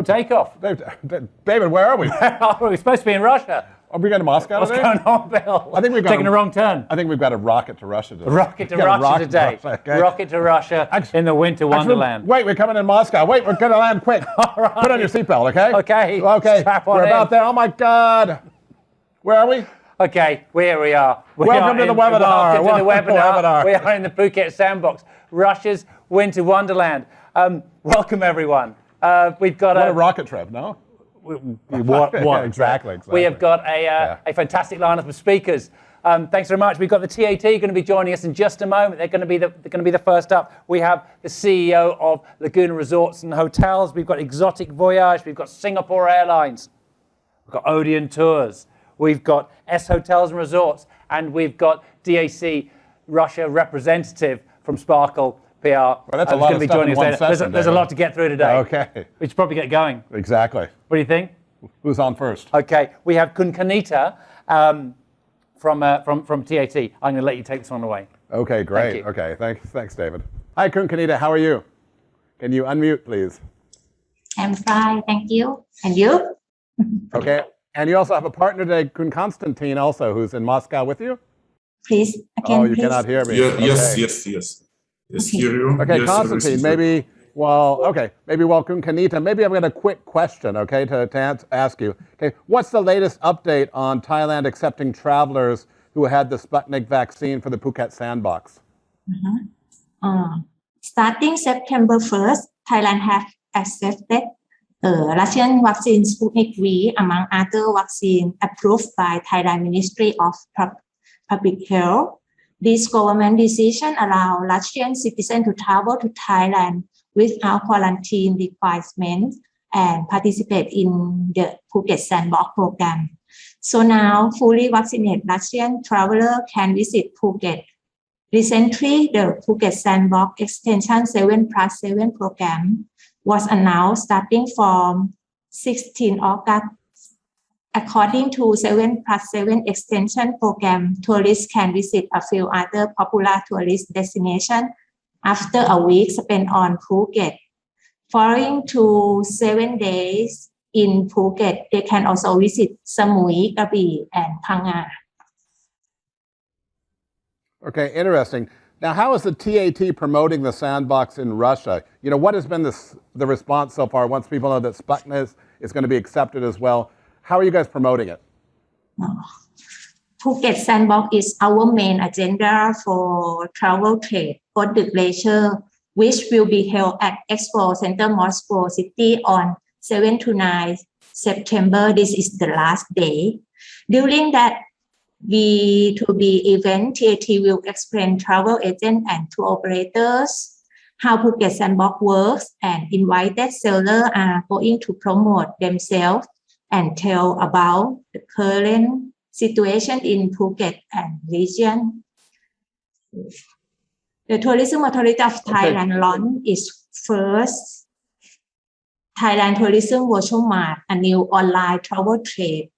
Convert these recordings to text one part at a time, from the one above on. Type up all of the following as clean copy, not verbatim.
Takeoff. David, where are we? We're supposed to be in Russia. Are we going to Moscow today? What's going on, Bill? I think we've taken a wrong turn. I think we've got a rocket to Russia today. Rocket to Russia today. Rocket to Russia in the winter wonderland. Wait, we're coming in Moscow. Wait, we're going to land quick. All right. Put on your seatbelt, okay? Okay. Okay. We're about there. Oh my God. Where are we? Okay, here we are. Welcome to the webinar. Welcome to the webinar. We are in the Phuket Sandbox, Russia's winter wonderland. Welcome, everyone. We've got a rocket trip, no? What? Exactly. We have got a fantastic lineup of speakers. Thanks very much. We've got the TAT going to be joining us in just a moment. They're going to be the first up. We have the CEO of Laguna Resorts and Hotels. We've got Exotic Voyage. We've got Singapore Airlines. We've got Odeon Tours. We've got S Hotels and Resorts, and we've got DAC Russia representative from Sparkle PR. Well, that's a lot of stuff in one session. There's a lot to get through today. Okay. We should probably get going. Exactly. What do you think? Who's on first? Okay. We have Kunkanita from TAT. I'm going to let you take this one away. Okay, great. Okay, thanks, David. Hi, Kunkanita. How are you? Can you unmute, please? I'm fine, thank you. And you? Okay. And you also have a partner today, Kun Konstantin, also, who's in Moscow with you? Please, again, you cannot hear me. Yes, hear you. Okay, yes, Konstantin, maybe Kun Kanita, maybe I've got a quick question, okay, to ask you. Okay, what's the latest update on Thailand accepting travelers who had the Sputnik vaccine for the Phuket Sandbox? Starting September 1st, Thailand have accepted Russian vaccine Sputnik V among other vaccines approved by Thailand Ministry of Public Health. This government decision allows Russian citizens to travel to Thailand without quarantine requirements and participate in the Phuket Sandbox program. So now, fully vaccinated Russian travelers can visit Phuket. Recently, the Phuket Sandbox Extension 7+7 program was announced starting from 16 August. According to 7+7 extension program, tourists can visit a few other popular tourist destinations after a week spent on Phuket. Following to 7 days in Phuket, they can also visit Samui, Krabi, and Phang Nga. Okay, interesting. Now, how is the TAT promoting the sandbox in Russia? You know, what has been the response so far once people know that Sputnik is going to be accepted as well? How are you guys promoting it? Phuket Sandbox is our main agenda for travel trade for the leisure, which will be held at Expo Center Moscow City on 7 to 9 September. This is the last day. During that B2B event, TAT will explain travel agents and tour operators how Phuket Sandbox works, and invited sellers are going to promote themselves and tell about the current situation in Phuket and region. The Tourism Authority of Thailand launched its first Thailand Tourism Virtual Mart, a new online travel trade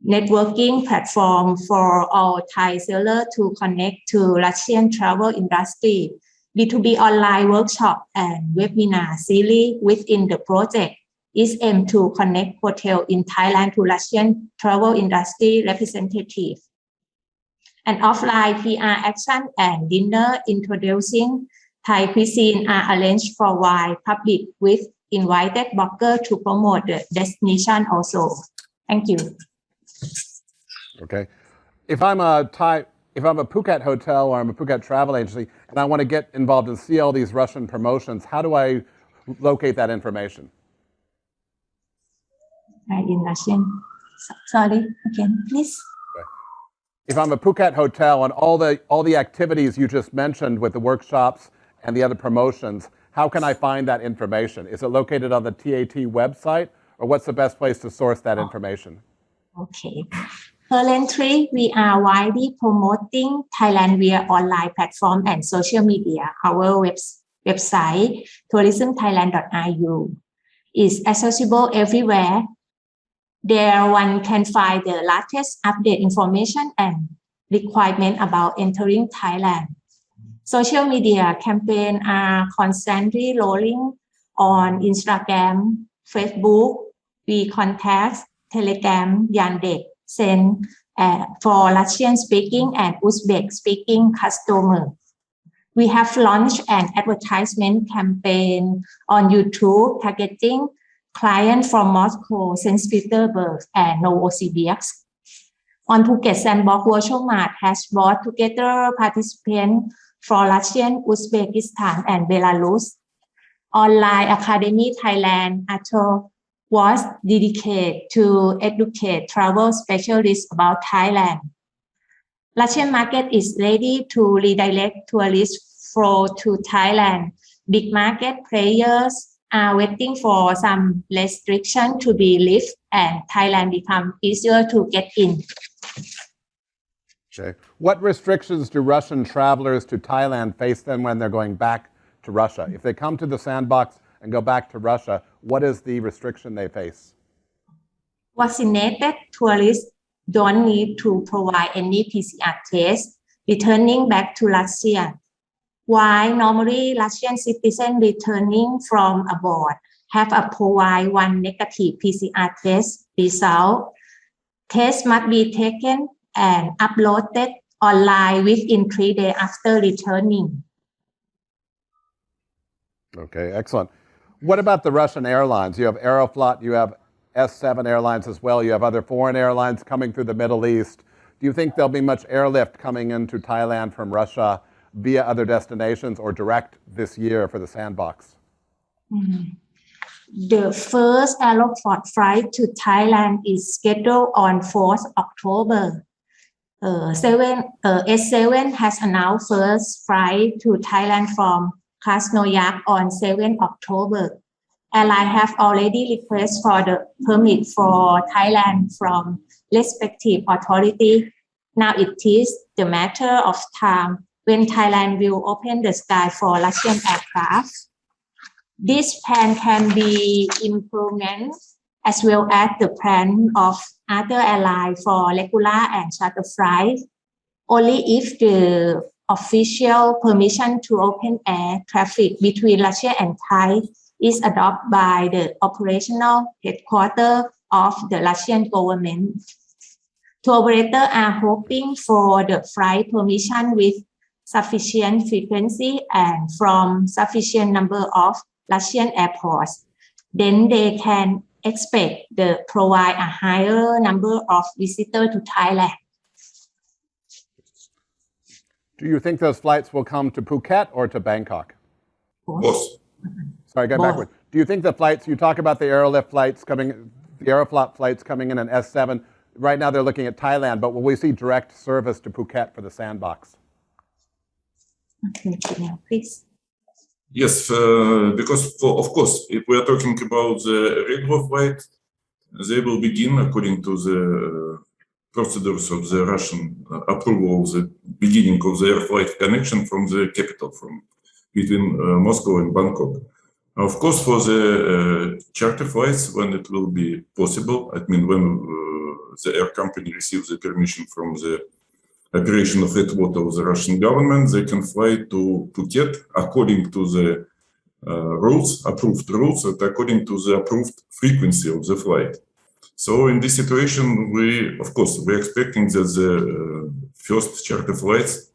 networking platform for all Thai sellers to connect to Russian travel industry. B2B online workshop and webinar series within the project is aimed to connect hotel in Thailand to Russian travel industry representatives. An offline PR action and dinner introducing Thai cuisine are arranged for wide public with invited bloggers to promote the destination also. Thank you. Okay. If I'm a Phuket hotel or I'm a Phuket travel agency and I want to get involved and see all these Russian promotions, how do I locate that information? In Russian. Sorry, again, please. if I'm a Phuket hotel and all the activities you just mentioned with the workshops and the other promotions, how can I find that information? Is it located on the TAT website, or what's the best place to source that information? Okay. Currently, we are widely promoting Thailand via online platform and social media. Our website, tourismthailand.ru, is accessible everywhere. There one can find the latest update information and requirement about entering Thailand. Social media campaigns are constantly rolling on Instagram, Facebook, WeContact, Telegram, Yandex, Send for Russian-speaking and Uzbek-speaking customers. We have launched an advertisement campaign on YouTube targeting clients from Moscow, St. Petersburg, and Novosibirsk. On Phuket Sandbox, Virtual Mart has brought together participants from Russia, Uzbekistan, and Belarus. Online Academy Thailand was dedicated to educate travel specialists about Thailand. Russian market is ready to redirect tourist flow to Thailand. Big market players are waiting for some restriction to be lifted and Thailand become easier to get in. Okay. What restrictions do Russian travelers to Thailand face then when they're going back to Russia? If they come to the sandbox and go back to Russia, what is the restriction they face? Vaccinated tourists don't need to provide any PCR test returning back to Russia. While normally Russian citizens returning from abroad have to provide one negative PCR test result. Tests must be taken and uploaded online within 3 days after returning. Okay, excellent. What about the Russian airlines? You have Aeroflot, you have S7 Airlines as well, you have other foreign airlines coming through the Middle East. Do you think there'll be much airlift coming into Thailand from Russia via other destinations or direct this year for the sandbox? The first Aeroflot flight to Thailand is scheduled on 4th October. S7 has announced first flight to Thailand from Krasnoyarsk on 7th October. Airline have already requested for the permit for Thailand from respective authority. Now it is the matter of time when Thailand will open the sky for Russian aircraft. This plan can be implemented as well as the plan of other airlines for regular and charter flights, only if the official permission to open air traffic between Russia and Thai is adopted by the operational headquarters of the Russian government. Tour operators are hoping for the flight permission with sufficient frequency and from sufficient number of Russian airports. Then they can expect to provide a higher number of visitors to Thailand. Do you think those flights will come to Phuket or to Bangkok? Both. Sorry, going backward. Do you think the flights, you talk about the Airlift flights coming, the Aeroflot flights coming in S7, right now they're looking at Thailand, but will we see direct service to Phuket for the sandbox? Please. Yes, because of course, if we are talking about the regular flight, they will begin according to the procedures of the Russian approval of the beginning of the air flight connection from the capital, from between Moscow and Bangkok. Of course, for the charter flights, when it will be possible, I mean, when the air company receives the permission from the operation of headquarters of the Russian government, they can fly to Phuket according to the rules, approved rules, and according to the approved frequency of the flight. So in this situation, we're expecting that the first charter flights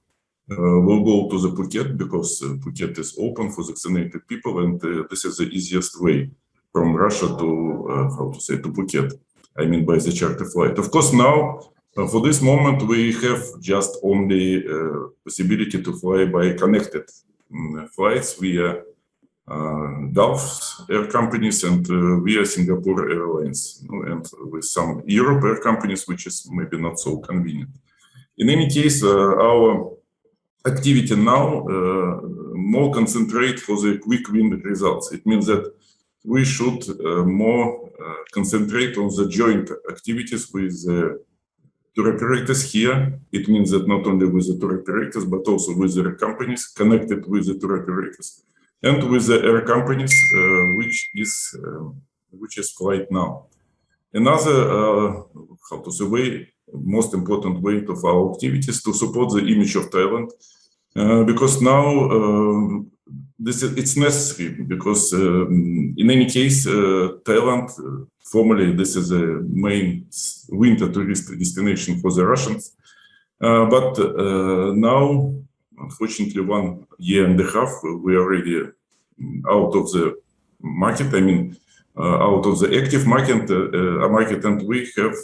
will go to the Phuket because Phuket is open for vaccinated people, and this is the easiest way from Russia to, to Phuket. I mean, by the charter flight. Of course, now, for this moment, we have just only possibility to fly by connected flights via Gulf air companies and via Singapore Airlines, and with some Europe air companies, which is maybe not so convenient. In any case, our activity now more concentrate for the quick win results. It means that we should more concentrate on the joint activities with tour operators here. It means that not only with the tour operators, but also with the companies connected with the tour operators and with the air companies, which is flight now. Another, most important way of our activities to support the image of Thailand, because now it's necessary, because in any case, Thailand, formerly this is a main winter tourist destination for the Russians, but now, unfortunately, 1.5 years, we are already out of the market. I mean, out of the active market, and we have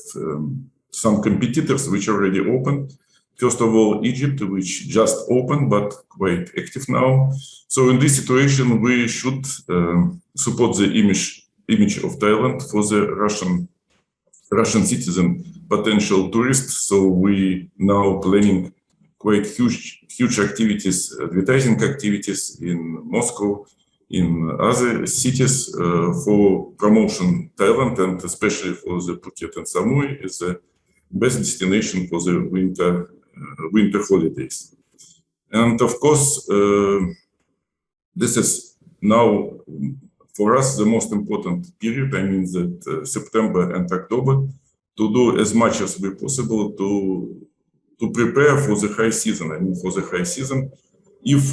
some competitors which already opened. First of all, Egypt, which just opened but quite active now. So in this situation, we should support the image of Thailand for the Russian citizen potential tourists. So we now planning quite huge activities, advertising activities in Moscow, in other cities for promotion Thailand, and especially for the Phuket and Samui is the best destination for the winter holidays. And of course, this is now for us the most important period. I mean that September and October, to do as much as we possible to prepare for the high season. I mean, for the high season, if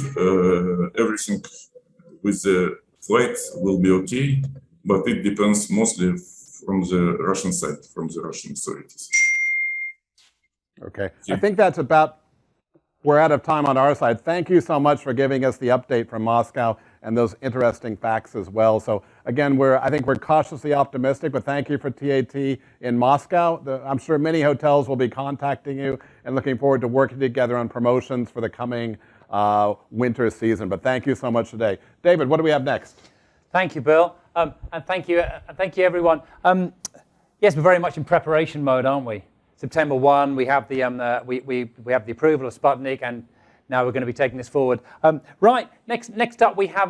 everything with the flights will be okay, but it depends mostly from the Russian side, from the Russian authorities. Okay, I think that's about, we're out of time on our side. Thank you so much for giving us the update from Moscow and those interesting facts as well. So again, I think we're cautiously optimistic, but thank you for TAT in Moscow. I'm sure many hotels will be contacting you and looking forward to working together on promotions for the coming winter season. But thank you so much today. David, what do we have next? Thank you, Bill, and thank you everyone. Yes, we're very much in preparation mode, aren't we? September 1, we have the we have the approval of Sputnik, and now we're going to be taking this forward. Right, next up we have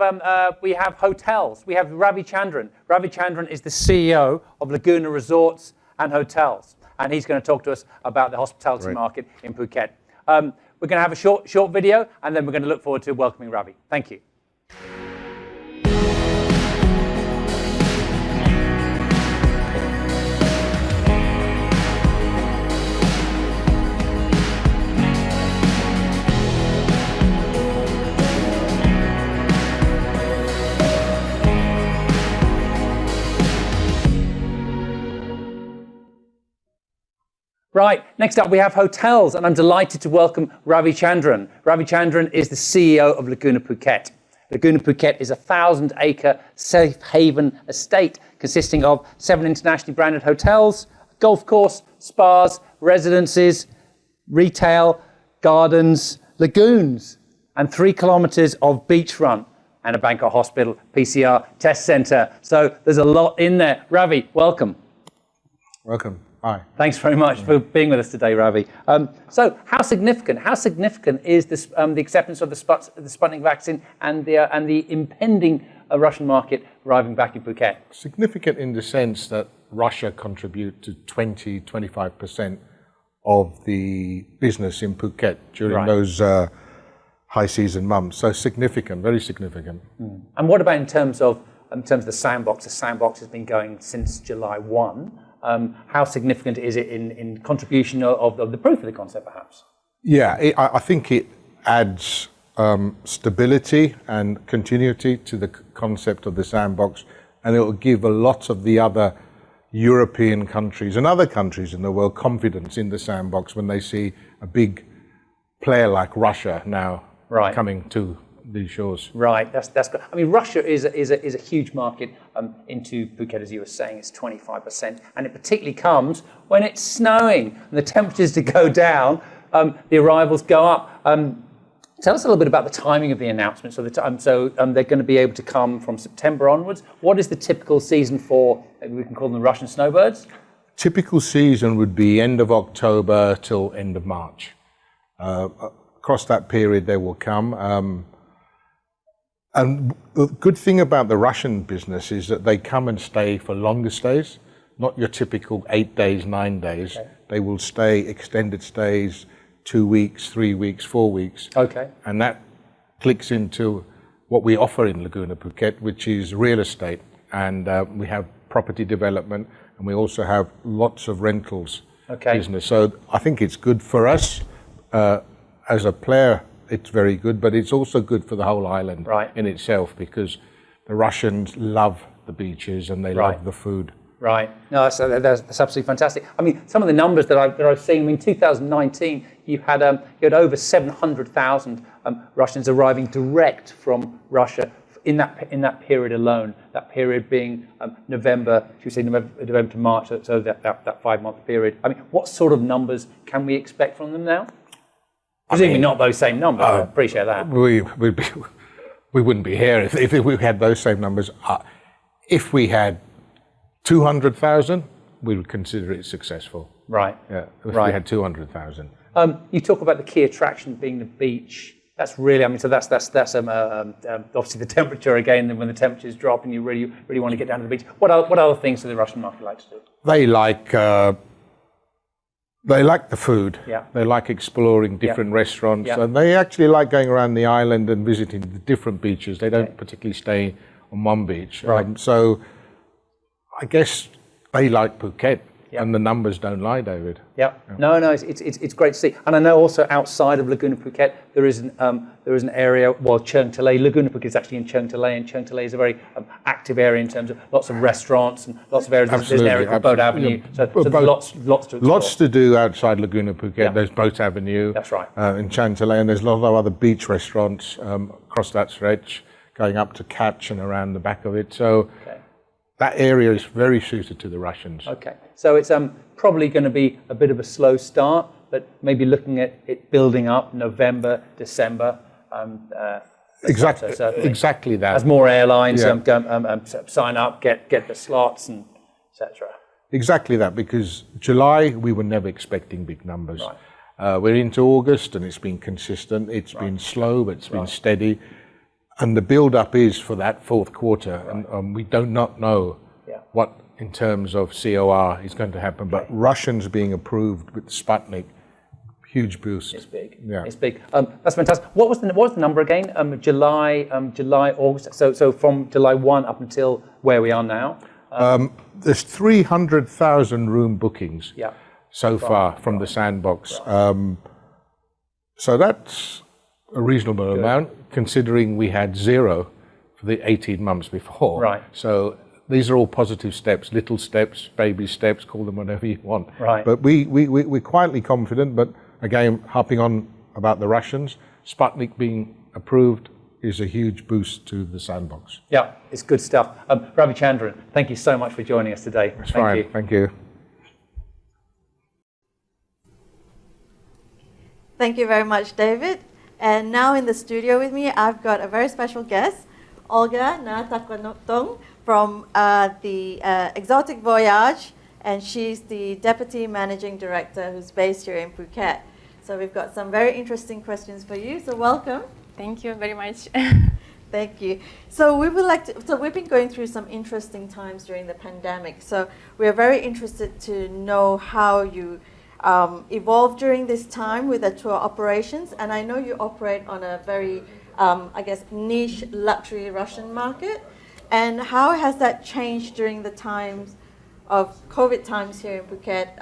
hotels. We have Ravi Chandran. Ravi Chandran is the CEO of Laguna Resorts and Hotels, and he's going to talk to us about the hospitality market in Phuket. We're going to have a short video, and then we're going to look forward to welcoming Ravi. Thank you. Right, next up we have hotels, and I'm delighted to welcome Ravi Chandran. Ravi Chandran is the CEO of Laguna Phuket. Laguna Phuket is a 1,000-acre safe haven estate consisting of 7 internationally branded hotels, golf course, spas, residences, retail, gardens, lagoons, and 3 kilometers of beachfront and a Bangkok hospital, PCR, test center. So there's a lot in there. Ravi, welcome. Welcome. Hi. Thanks very much for being with us today, Ravi. So how significant is this, the acceptance of the Sputnik vaccine and the impending Russian market arriving back in Phuket? Significant in the sense that Russia contribute to 20-25% of the business in Phuket during those high season months. So significant, very significant. And what about in terms of the sandbox? The sandbox has been going since July 1. How significant is it in contribution of the proof of the concept, perhaps? Yeah, I think it adds stability and continuity to the concept of the sandbox, and it will give a lot of the other European countries and other countries in the world confidence in the sandbox when they see a big player like Russia now coming to these shores. Right, that's good. I mean, Russia is a huge market into Phuket, as you were saying. It's 25%, and it particularly comes when it's snowing and the temperatures to go down, the arrivals go up. Tell us a little bit about the timing of the announcement. So they're going to be able to come from September onwards. What is the typical season for? Maybe we can call them the Russian snowbirds. Typical season would be end of October till end of March. Across that period, they will come. And the good thing about the Russian business is that they come and stay for longer stays, not your typical 8 days, 9 days. Okay. They will stay extended stays, 2 weeks, 3 weeks, 4 weeks. Okay. And that clicks into what we offer in Laguna Phuket, which is real estate. And we have property development, and we also have lots of rentals business. So I think it's good for us as a player. It's very good, but it's also good for the whole island in itself, because the Russians love the beaches and they love the food. Right. No, that's absolutely fantastic. I mean, some of the numbers that I've seen. I mean, 2019, you had over 700,000 Russians arriving direct from Russia in that period alone. That period being November to March, so that 5-month period. I mean, what sort of numbers can we expect from them now? Presumably not those same numbers. I appreciate that. We wouldn't be here if we had those same numbers. If we had 200,000, we would consider it successful. Right. Yeah. If we had 200,000. You talk about the key attraction being the beach. That's really, I mean, so that's obviously the temperature again. When the temperatures drop and you really want to get down to the beach. What other things do the Russian market like to do? They like the food. Yeah. They like exploring different restaurants. And they actually like going around the island and visiting the different beaches. They don't particularly stay on one beach. Right. So I guess they like Phuket, and the numbers don't lie, David. Yeah. No, it's great to see. And I know also outside of Laguna Phuket there is an area. Well, Cheng Talay, Laguna Phuket is actually in Cheng Talay, and Cheng Talay is a very active area in terms of lots of restaurants and lots of areas. There's an area called Boat Avenue. So there's lots to explore. Lots to do outside Laguna Phuket. There's Boat Avenue. That's right. In Cheng Talay, and there's a lot of other beach restaurants across that stretch, going up to Catch and around the back of it. So. That area is very suited to the Russians. Okay, so it's probably going to be a bit of a slow start, but maybe looking at it building up November, December. Exactly that. As more airlines sign up, get the slots, and etc. Exactly that, because July we were never expecting big numbers. Right. We're into August and it's been consistent. It's been slow, but it's been steady. And the build-up is for that fourth quarter, and we do not know what, in terms of COR, is going to happen. But Russians being approved with Sputnik, huge boost. It's big. Yeah, it's big. That's fantastic. What was the number again? July, August. So from July 1 up until where we are now. There's 300,000 room bookings so far from the Sandbox. So that's a reasonable amount, considering we had 0 for the 18 months before. Right. So these are all positive steps, little steps, baby steps, call them whatever you want. Right. But we're quietly confident, but again, harping on about the Russians, Sputnik being approved is a huge boost to the Sandbox. Yeah, it's good stuff. Ravichandran, thank you so much for joining us today. That's fine. Thank you. Thank you very much, David. And now in the studio with me, I've got a very special guest, Olga Natakwantong from the Exotic Voyage, and she's the Deputy Managing Director who's based here in Phuket. So we've got some very interesting questions for you, so welcome. Thank you very much. Thank you. So we've been going through some interesting times during the pandemic, so we're very interested to know how you evolved during this time with the tour operations, and I know you operate on a very, niche luxury Russian market. And how has that changed during the times of COVID times here in Phuket,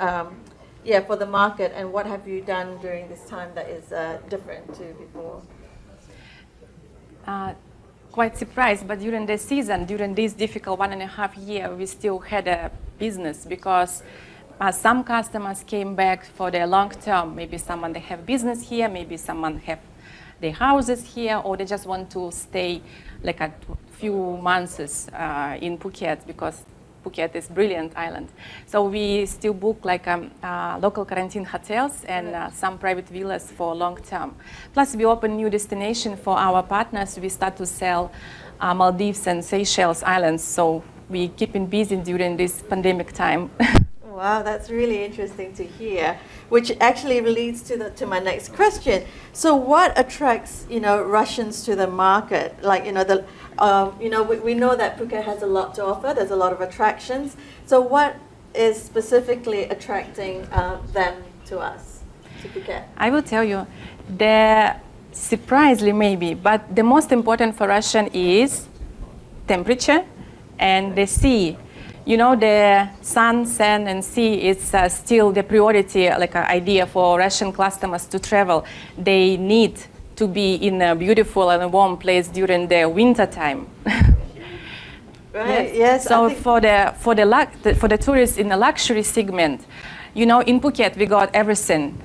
for the market, and what have you done during this time that is different to before? Quite surprised, but during the season, during this difficult 1.5 years, we still had a business, because some customers came back for their long term. Maybe someone they have business here, maybe someone have their houses here, or they just want to stay like a few months in Phuket, because Phuket is a brilliant island. So we still book like local quarantine hotels and some private villas for long term. Plus we open new destination for our partners. We start to sell Maldives and Seychelles Islands. So we keeping busy during this pandemic time. Wow, that's really interesting to hear, which actually leads to my next question. So, what attracts Russians to the market? Like we know that Phuket has a lot to offer. There's a lot of attractions. So, what is specifically attracting them to us, to Phuket? I will tell you, surprisingly maybe, but the most important for Russian is temperature and the sea. The sun, sand, and sea is still the priority, like an idea for Russian customers to travel. They need to be in a beautiful and a warm place during the winter time. Right. Yes. So for the tourists in the luxury segment, in Phuket we got everything: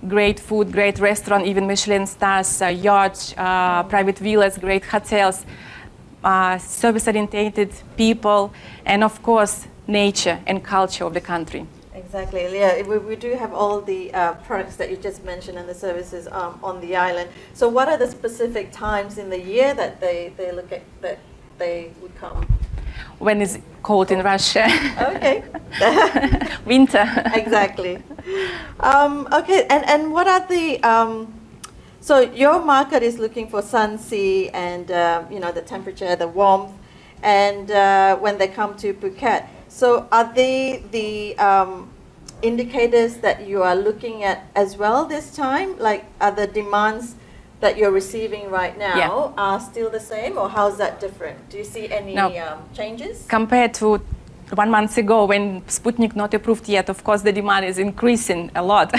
great food, great restaurant, even Michelin stars, yachts, private villas, great hotels. Service-oriented people, and of course, nature and culture of the country. Exactly. Yeah, we do have all the products that you just mentioned and the services on the island. So, what are the specific times in the year that they look at that they would come? When it's cold in Russia. Okay. Winter. Exactly. Okay. And what are the so your market is looking for sun, sea, and the temperature, the warmth, and when they come to Phuket. So are they the indicators that you are looking at as well this time? Like, are the demands that you're receiving right now are still the same, or how's that different? Do you see any changes? Compared to 1 month ago when Sputnik not approved yet, of course the demand is increasing a lot.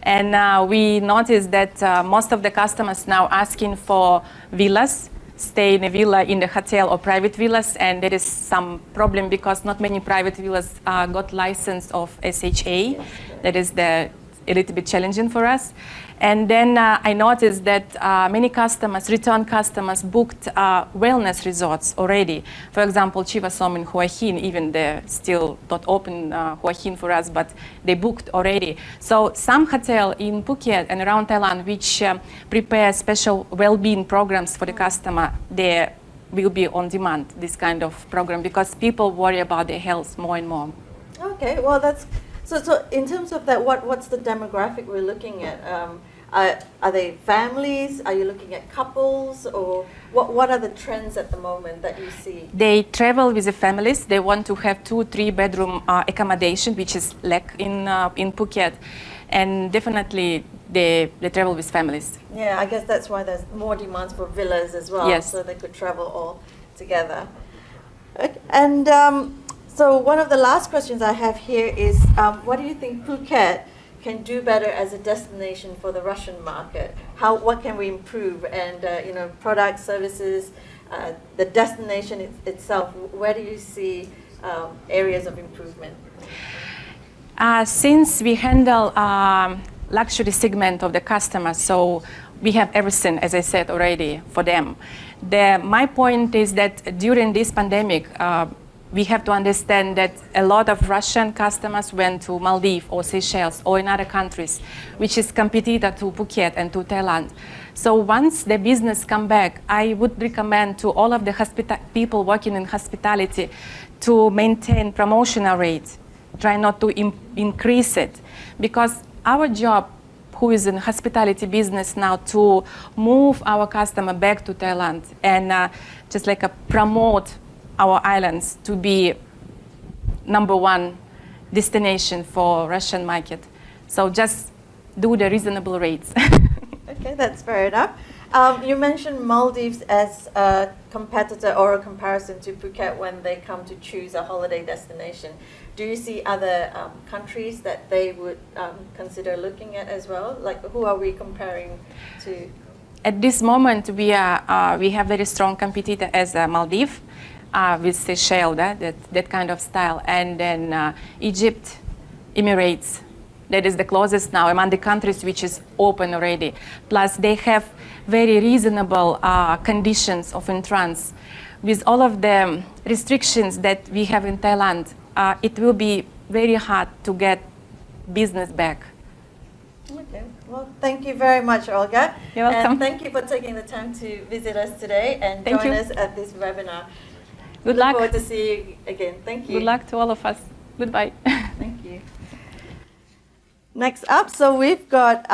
And we noticed that most of the customers now asking for villas, stay in a villa in the hotel or private villas, and there is some problem because not many private villas got license of SHA. That is a little bit challenging for us. And then I noticed that many customers, return customers, booked wellness resorts already. For example, Chiva Som in Hua Hin, even they're still not open Hua Hin for us, but they booked already. So some hotel in Phuket and around Thailand, which prepare special well-being programs for the customer, they will be on demand, this kind of program, because people worry about their health more and more. Okay, well that's, so in terms of that, what's the demographic we're looking at? Are they families? Are you looking at couples? Or what are the trends at the moment that you see? They travel with the families. They want to have 2-3 bedroom accommodation, which is lack in Phuket. And definitely they travel with families. Yeah, I guess that's why there's more demands for villas as well. Yes. So they could travel all together. Okay. And so one of the last questions I have here is, what do you think Phuket can do better as a destination for the Russian market? What can we improve? And products, services, the destination itself. Where do you see areas of improvement? Since we handle luxury segment of the customers, so we have everything, as I said already, for them. My point is that during this pandemic, we have to understand that a lot of Russian customers went to Maldives or Seychelles or in other countries, which is competitor to Phuket and to Thailand. So once the business come back, I would recommend to all of the people working in hospitality to maintain promotional rates, try not to increase it, because our job, who is in hospitality business now, to move our customer back to Thailand and just like promote our islands to be #1 destination for Russian market. So just do the reasonable rates. Okay, that's fair enough. You mentioned Maldives as a competitor or a comparison to Phuket when they come to choose a holiday destination. Do you see other countries that they would consider looking at as well? Like, who are we comparing to? At this moment, we have very strong competitor as Maldives. With Seychelles, that kind of style, and then Egypt, Emirates, that is the closest now among the countries which is open already. Plus they have very reasonable conditions of entrance. With all of the restrictions that we have in Thailand, it will be very hard to get business back. Okay. Well, thank you very much, Olga. You're welcome. And thank you for taking the time to visit us today and join us at this webinar. Good luck. Look forward to see you again. Thank you. Good luck to all of us. Goodbye. Thank you. Next up, so we've got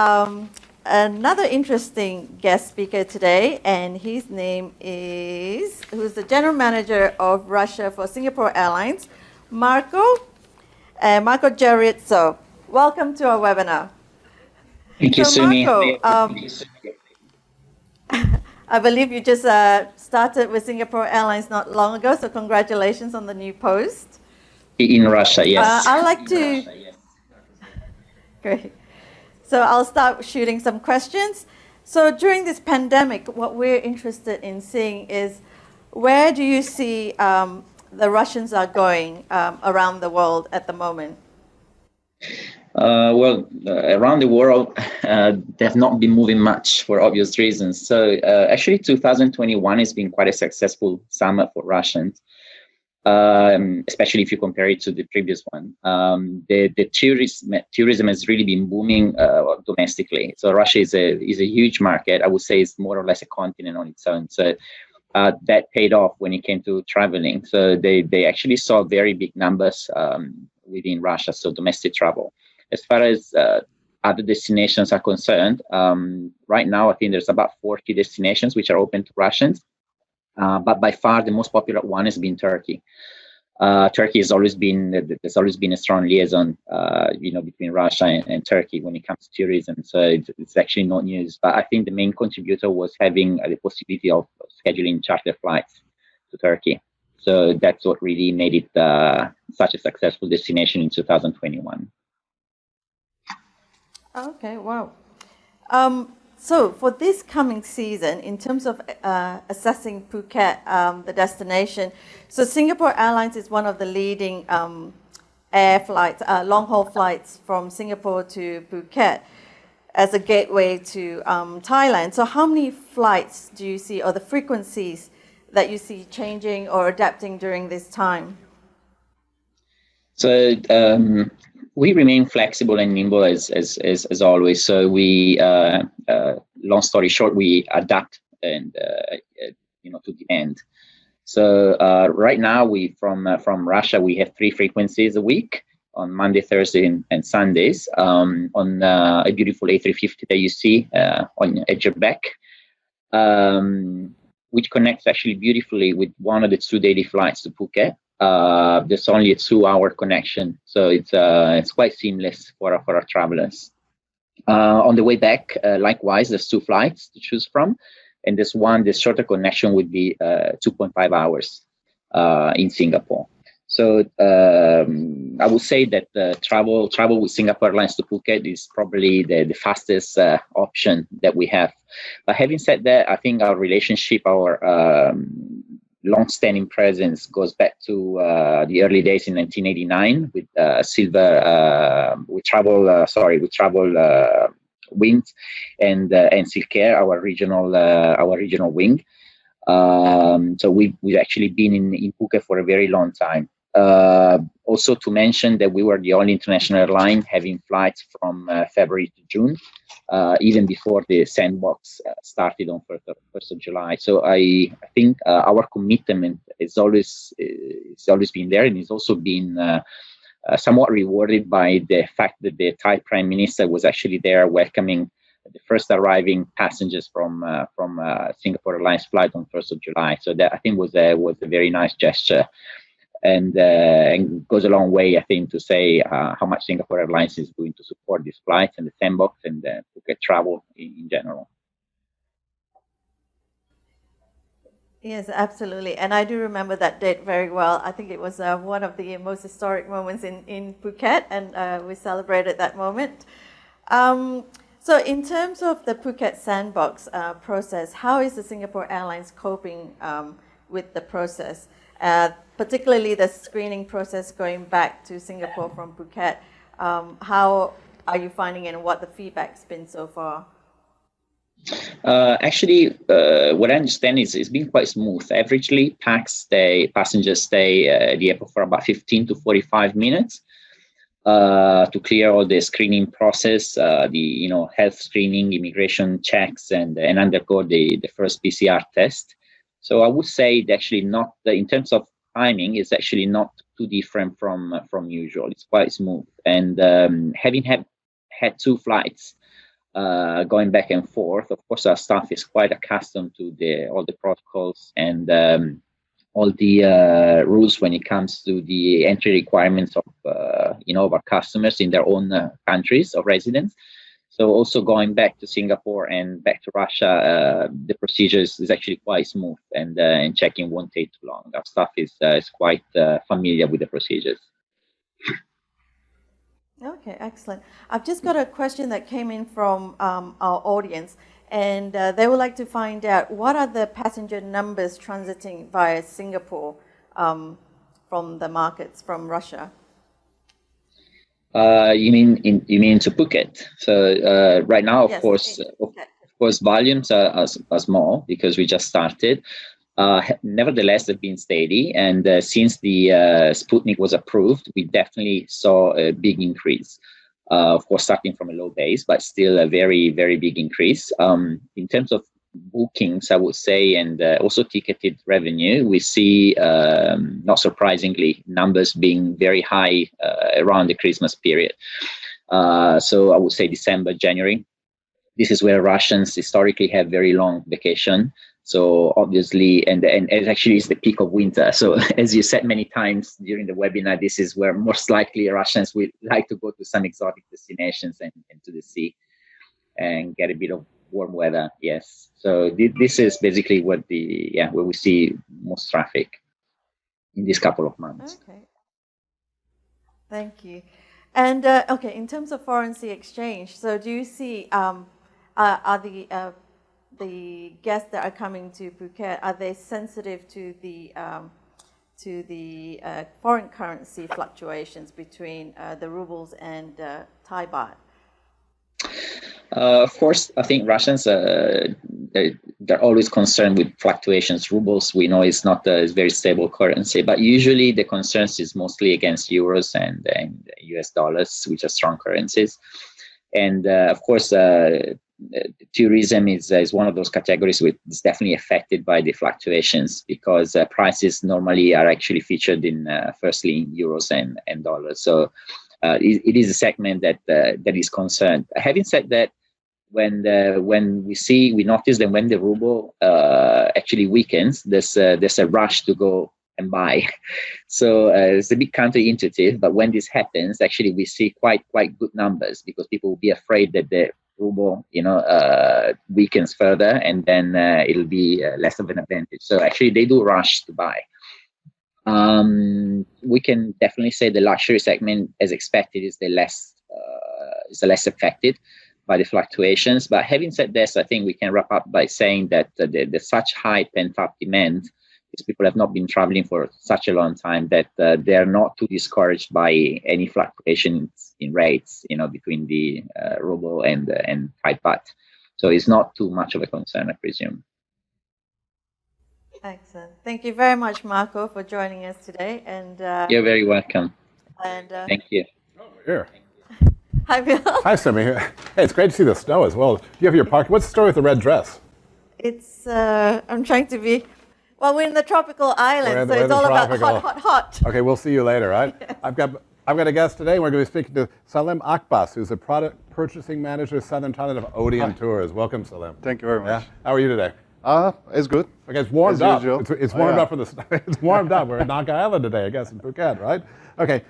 another interesting guest speaker today, and his name is, who's the general manager of Russia for Singapore Airlines, Marco Gerritzo. Welcome to our webinar. Thank you, Sumi. Marco, I believe you just started with Singapore Airlines not long ago, so congratulations on the new post. In Russia, yes. I'd like to... Great. So I'll start shooting some questions. So during this pandemic, what we're interested in seeing is, where do you see the Russians are going around the world at the moment? Around the world, they have not been moving much for obvious reasons. So actually, 2021 has been quite a successful summer for Russians, especially if you compare it to the previous one. The tourism has really been booming domestically. So Russia is a huge market. I would say it's more or less a continent on its own. So that paid off when it came to traveling. So they actually saw very big numbers within Russia, so domestic travel. As far as other destinations are concerned, right now I think there's about 40 destinations which are open to Russians. But by far the most popular one has been Turkey. Turkey has always been a strong liaison, between Russia and Turkey when it comes to tourism. So it's actually not news. But I think the main contributor was having the possibility of scheduling charter flights to Turkey. So that's what really made it such a successful destination in 2021. Okay, wow. So for this coming season, in terms of assessing Phuket, the destination, so Singapore Airlines is one of the leading air flights, long-haul flights from Singapore to Phuket as a gateway to Thailand. So how many flights do you see, or the frequencies that you see changing or adapting during this time? So we remain flexible and nimble as always. So we, long story short, we adapt and to demand. So right now from Russia we have 3 frequencies a week on Monday, Thursday, and Sundays on a beautiful A350 that you see at your back, which connects actually beautifully with one of the 2 daily flights to Phuket. There's only a 2-hour connection, so it's quite seamless for our travelers. On the way back, likewise, there's 2 flights to choose from, and the shorter connection would be 2.5 hours in Singapore. So I would say that travel with Singapore Airlines to Phuket is probably the fastest option that we have. But having said that, I think our relationship, our long-standing presence goes back to the early days in 1989 with Travel Wings and Silkair, our regional wing. So we've actually been in Phuket for a very long time. Also to mention that we were the only international airline having flights from February to June, even before the Sandbox started on 1st of July. So I think our commitment is always been there, and it's also been somewhat rewarded by the fact that the Thai Prime Minister was actually there welcoming the first arriving passengers from Singapore Airlines flight on 1st of July. So that I think was a very nice gesture. And goes a long way, I think, to say how much Singapore Airlines is going to support these flights and the Sandbox and the Phuket travel in general. Yes, absolutely. And I do remember that date very well. I think it was one of the most historic moments in Phuket, and we celebrated that moment. So in terms of the Phuket Sandbox process, how is the Singapore Airlines coping with the process? Particularly the screening process going back to Singapore from Phuket. How are you finding it, and what the feedback's been so far? Actually, what I understand is it's been quite smooth. Averagely, passengers stay at the airport for about 15 to 45 minutes to clear all the screening process, the health screening, immigration checks, and undergo the first PCR test. So I would say that actually in terms of timing, is actually not too different from usual. It's quite smooth. And having had 2 flights going back and forth. Of course, our staff is quite accustomed to all the protocols and all the rules when it comes to the entry requirements of of our customers in their own countries of residence. So also going back to Singapore and back to Russia, the procedure is actually quite smooth, and checking won't take too long. Our staff is quite familiar with the procedures. Okay, excellent. I've just got a question that came in from our audience, and they would like to find out what are the passenger numbers transiting via Singapore from the markets from Russia? You mean to Phuket? So right now, of Yes, course, volumes are small because we just started. Nevertheless, they've been steady, and since the Sputnik was approved, we definitely saw a big increase. Of course, starting from a low base, but still a very, very big increase. In terms of bookings, I would say, and also ticketed revenue, we see, not surprisingly, numbers being very high around the Christmas period. So I would say December, January. This is where Russians historically have very long vacation. So obviously, and it actually is the peak of winter. So as you said many times during the webinar, this is where most likely Russians would like to go to some exotic destinations and to the sea and get a bit of warm weather. Yes. So this is basically where we see most traffic in this couple of months. Okay. Thank you. And okay, in terms of foreign sea exchange, so do you see are the guests that are coming to Phuket, are they sensitive to the foreign currency fluctuations between the rubles and Thai baht? Of course, I think Russians they're always concerned with fluctuations. Rubles, we know, is not a very stable currency, but usually the concerns is mostly against euros and US dollars, which are strong currencies. And of course, tourism is one of those categories which is definitely affected by the fluctuations, because prices normally are actually featured in firstly in euros and dollars. So it is a segment that is concerned. Having said that, when we notice that when the ruble actually weakens, there's a rush to go and buy. So it's a bit counterintuitive, but when this happens, actually we see quite good numbers, because people will be afraid that the ruble weakens further, and then it'll be less of an advantage. So actually they do rush to buy. We can definitely say the luxury segment, as expected, is the less affected by the fluctuations. But having said this, I think we can wrap up by saying that there's such high pent-up demand, because people have not been traveling for such a long time, that they are not too discouraged by any fluctuations in rates, between the ruble and Thai baht. So it's not too much of a concern, I presume. Excellent. Thank you very much, Marco, for joining us today. And you're very welcome. And thank you. Here. Hi, Bill. Hi, Simi. Hey, it's great to see the snow as well. You have your park. What's the story with the red dress? It's I'm trying to be. Well, we're in the tropical island, so it's all about hot. Okay, we'll see you later, right? Yeah. I've got a guest today. We're going to be speaking to Salim Akbas, who's a product purchasing manager, Southern Thailand of Odeon Tours. Welcome, Salim. Thank you very much. Yeah? How are you today? It's good. Okay, it's warmed up. Usual. It's warmed up for the. It's warmed up. We're at Naka Island today, I guess, in Phuket, right? Okay.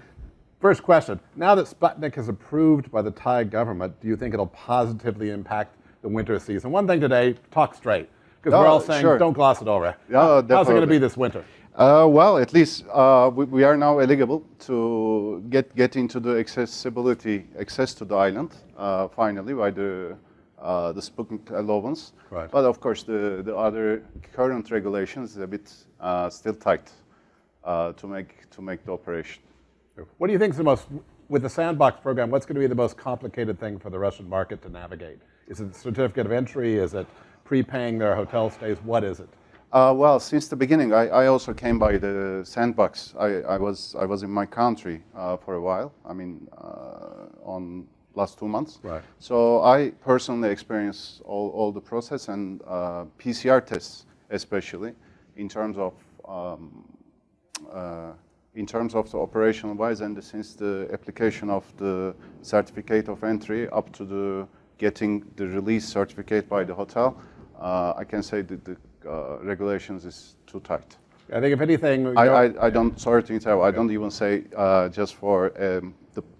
First question. Now that Sputnik is approved by the Thai government, do you think it'll positively impact the winter season? One thing today, talk straight, because we're all saying don't gloss it over. Yeah, how's it going to be this winter? Well, at least we are now eligible to get into the access to the island finally by the Sputnik allowance. Right. But of course, the other current regulations is a bit still tight to make the operation. What do you think is the most, with the Sandbox program, what's going to be the most complicated thing for the Russian market to navigate? Is it the certificate of entry? Is it prepaying their hotel stays? What is it? Well, since the beginning, I also came by the Sandbox. I was in my country for a while. I mean, on last 2 months. Right. So I personally experienced all the process and PCR tests, especially in terms of in terms of the operational wise, and since the application of the certificate of entry up to the getting the release certificate by the hotel, I can say that the regulations is too tight. I think if anything, I don't. Sorry to interrupt. I don't even say just for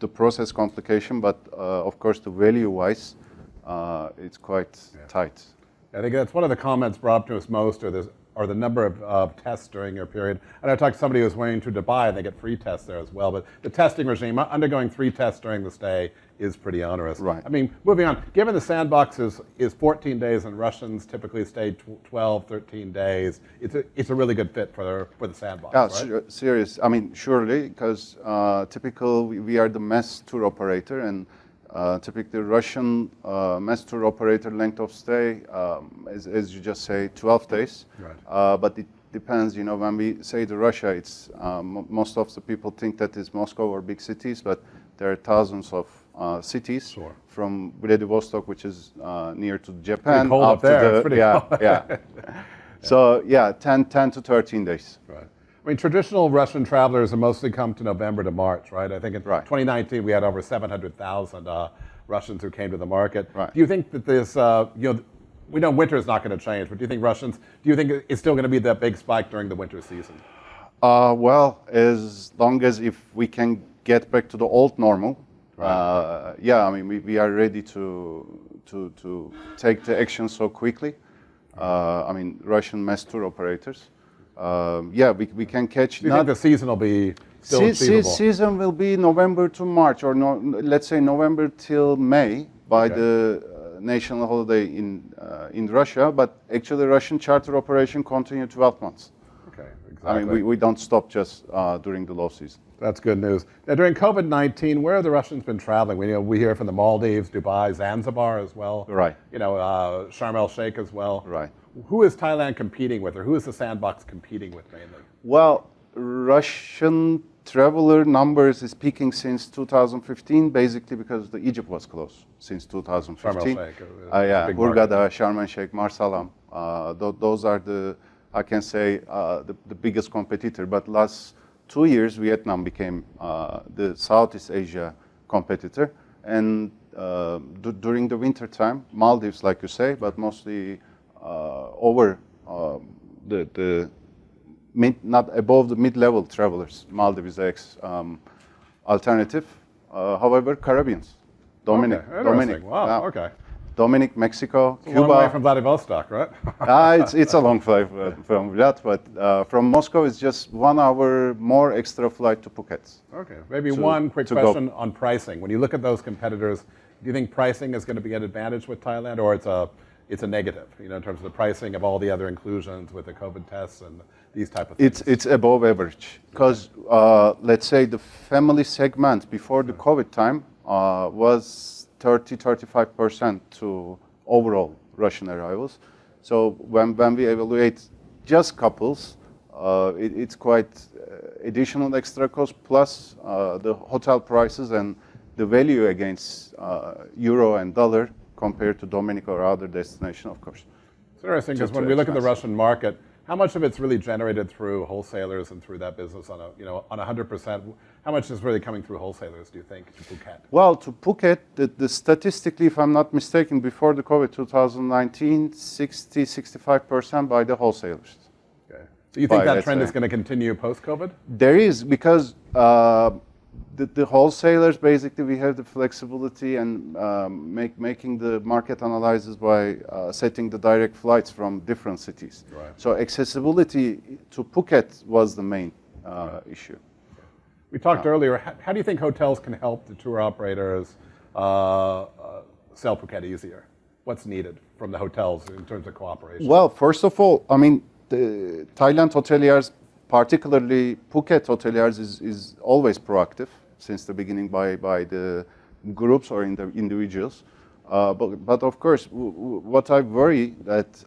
the process complication, but of course the value-wise, it's quite tight. I think that's one of the comments brought up to us most, or the number of tests during your period. And I talked to somebody who was going to Dubai, and they get free tests there as well. But the testing regime, undergoing 3 tests during the stay, is pretty onerous. Right. I mean, moving on, given the sandbox is 14 days, and Russians typically stay 12, 13 days, it's a really good fit for the sandbox, right? Serious. I mean, surely, because typical, we are the mass tour operator, and typically Russian mass tour operator length of stay, as you just say, 12 days. Right. But it depends, you know, when we say to Russia, it's most of the people think that it's Moscow or big cities, but there are thousands of cities, Sure. from Vladivostok, which is near to Japan, cold up up there. to It's pretty cold. yeah. So yeah, 10 to 13 days. Right. I mean, traditional Russian travelers have mostly come to November to March, right? I think in Right. 2019 we had over 700,000 Russians who came to the market. Right. Do you think that this, we know winter is not going to change, but do you think it's still going to be that big spike during the winter season? Well, as long as if we can get back to the old normal, yeah, I mean, we are ready to take the action so quickly. I mean, Russian mass tour operators. Yeah, we can catch. Do you think the season will be still achievable? Season will be November to March, or no, let's say November till May by the national holiday in Russia. But actually, Russian charter operation continue 12 months. Okay, exactly. I mean, we don't stop just during the low season. That's good news. Now, during COVID-19, where have the Russians been traveling? We hear from the Maldives, Dubai, Zanzibar as well. Right. Sharm el-Sheikh as well. Right. Who is Thailand competing with, or who is the sandbox competing with mainly? Well, Russian traveler numbers is peaking since 2015, basically because Egypt was closed since 2015. Sharm el-Sheikh. Yeah, big Hurghada, Sharm el-Sheikh, Marsalam. Those are I can say, the biggest competitor. But last 2 years, Vietnam became the Southeast Asia competitor. And during the winter time, Maldives, like you say, but mostly over the not above the mid-level travelers. Maldives is alternative. However, Caribbeans, Dominic. Wow. Okay. Dominic, Mexico, Cuba. Long way from Vladivostok, right? It's a long flight from that, but from Moscow it's just 1 hour more extra flight to Phuket. Okay, maybe one quick question on pricing. When you look at those competitors, do you think pricing is going to be an advantage with Thailand, or it's a negative, in terms of the pricing of all the other inclusions with the COVID tests and these type of things? It's above average, because let's say the family segment before the COVID time was 30-35% to overall Russian arrivals. So when we evaluate just couples, it's quite additional extra cost plus the hotel prices and the value against euro and dollar compared to Dominic or other destination, of course. It's interesting because when we look at the Russian market, how much of it's really generated through wholesalers and through that business on 100%? How much is really coming through wholesalers, do you think, to Phuket? Well, to Phuket, the statistically, if I'm not mistaken, before the COVID 2019, 60-65% by the wholesalers. Okay. So you think that trend is going to continue post-COVID? There is, because the wholesalers, basically, we have the flexibility and making the market analysis by setting the direct flights from different cities. Right. So accessibility to Phuket was the main issue. We talked earlier, how do you think hotels can help the tour operators sell Phuket easier? What's needed from the hotels in terms of cooperation? Well, first of all, I mean, the Thailand hoteliers, particularly Phuket hoteliers, is always proactive since the beginning by the groups or the individuals. But of course, what I worry that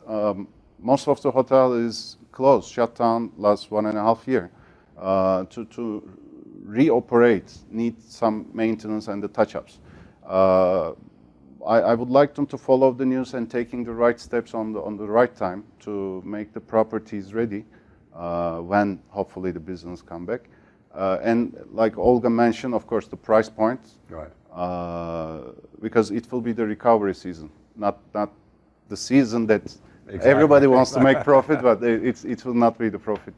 most of the hotel is closed, shut down last 1.5 years. To reoperate need some maintenance and the touch-ups. I would like them to follow the news and taking the right steps on the right time to make the properties ready when hopefully the business come back. And like Olga mentioned, of course, the price point, Right. because it will be the recovery season, not the season that Exactly. everybody wants to make profit, but it will not be the profit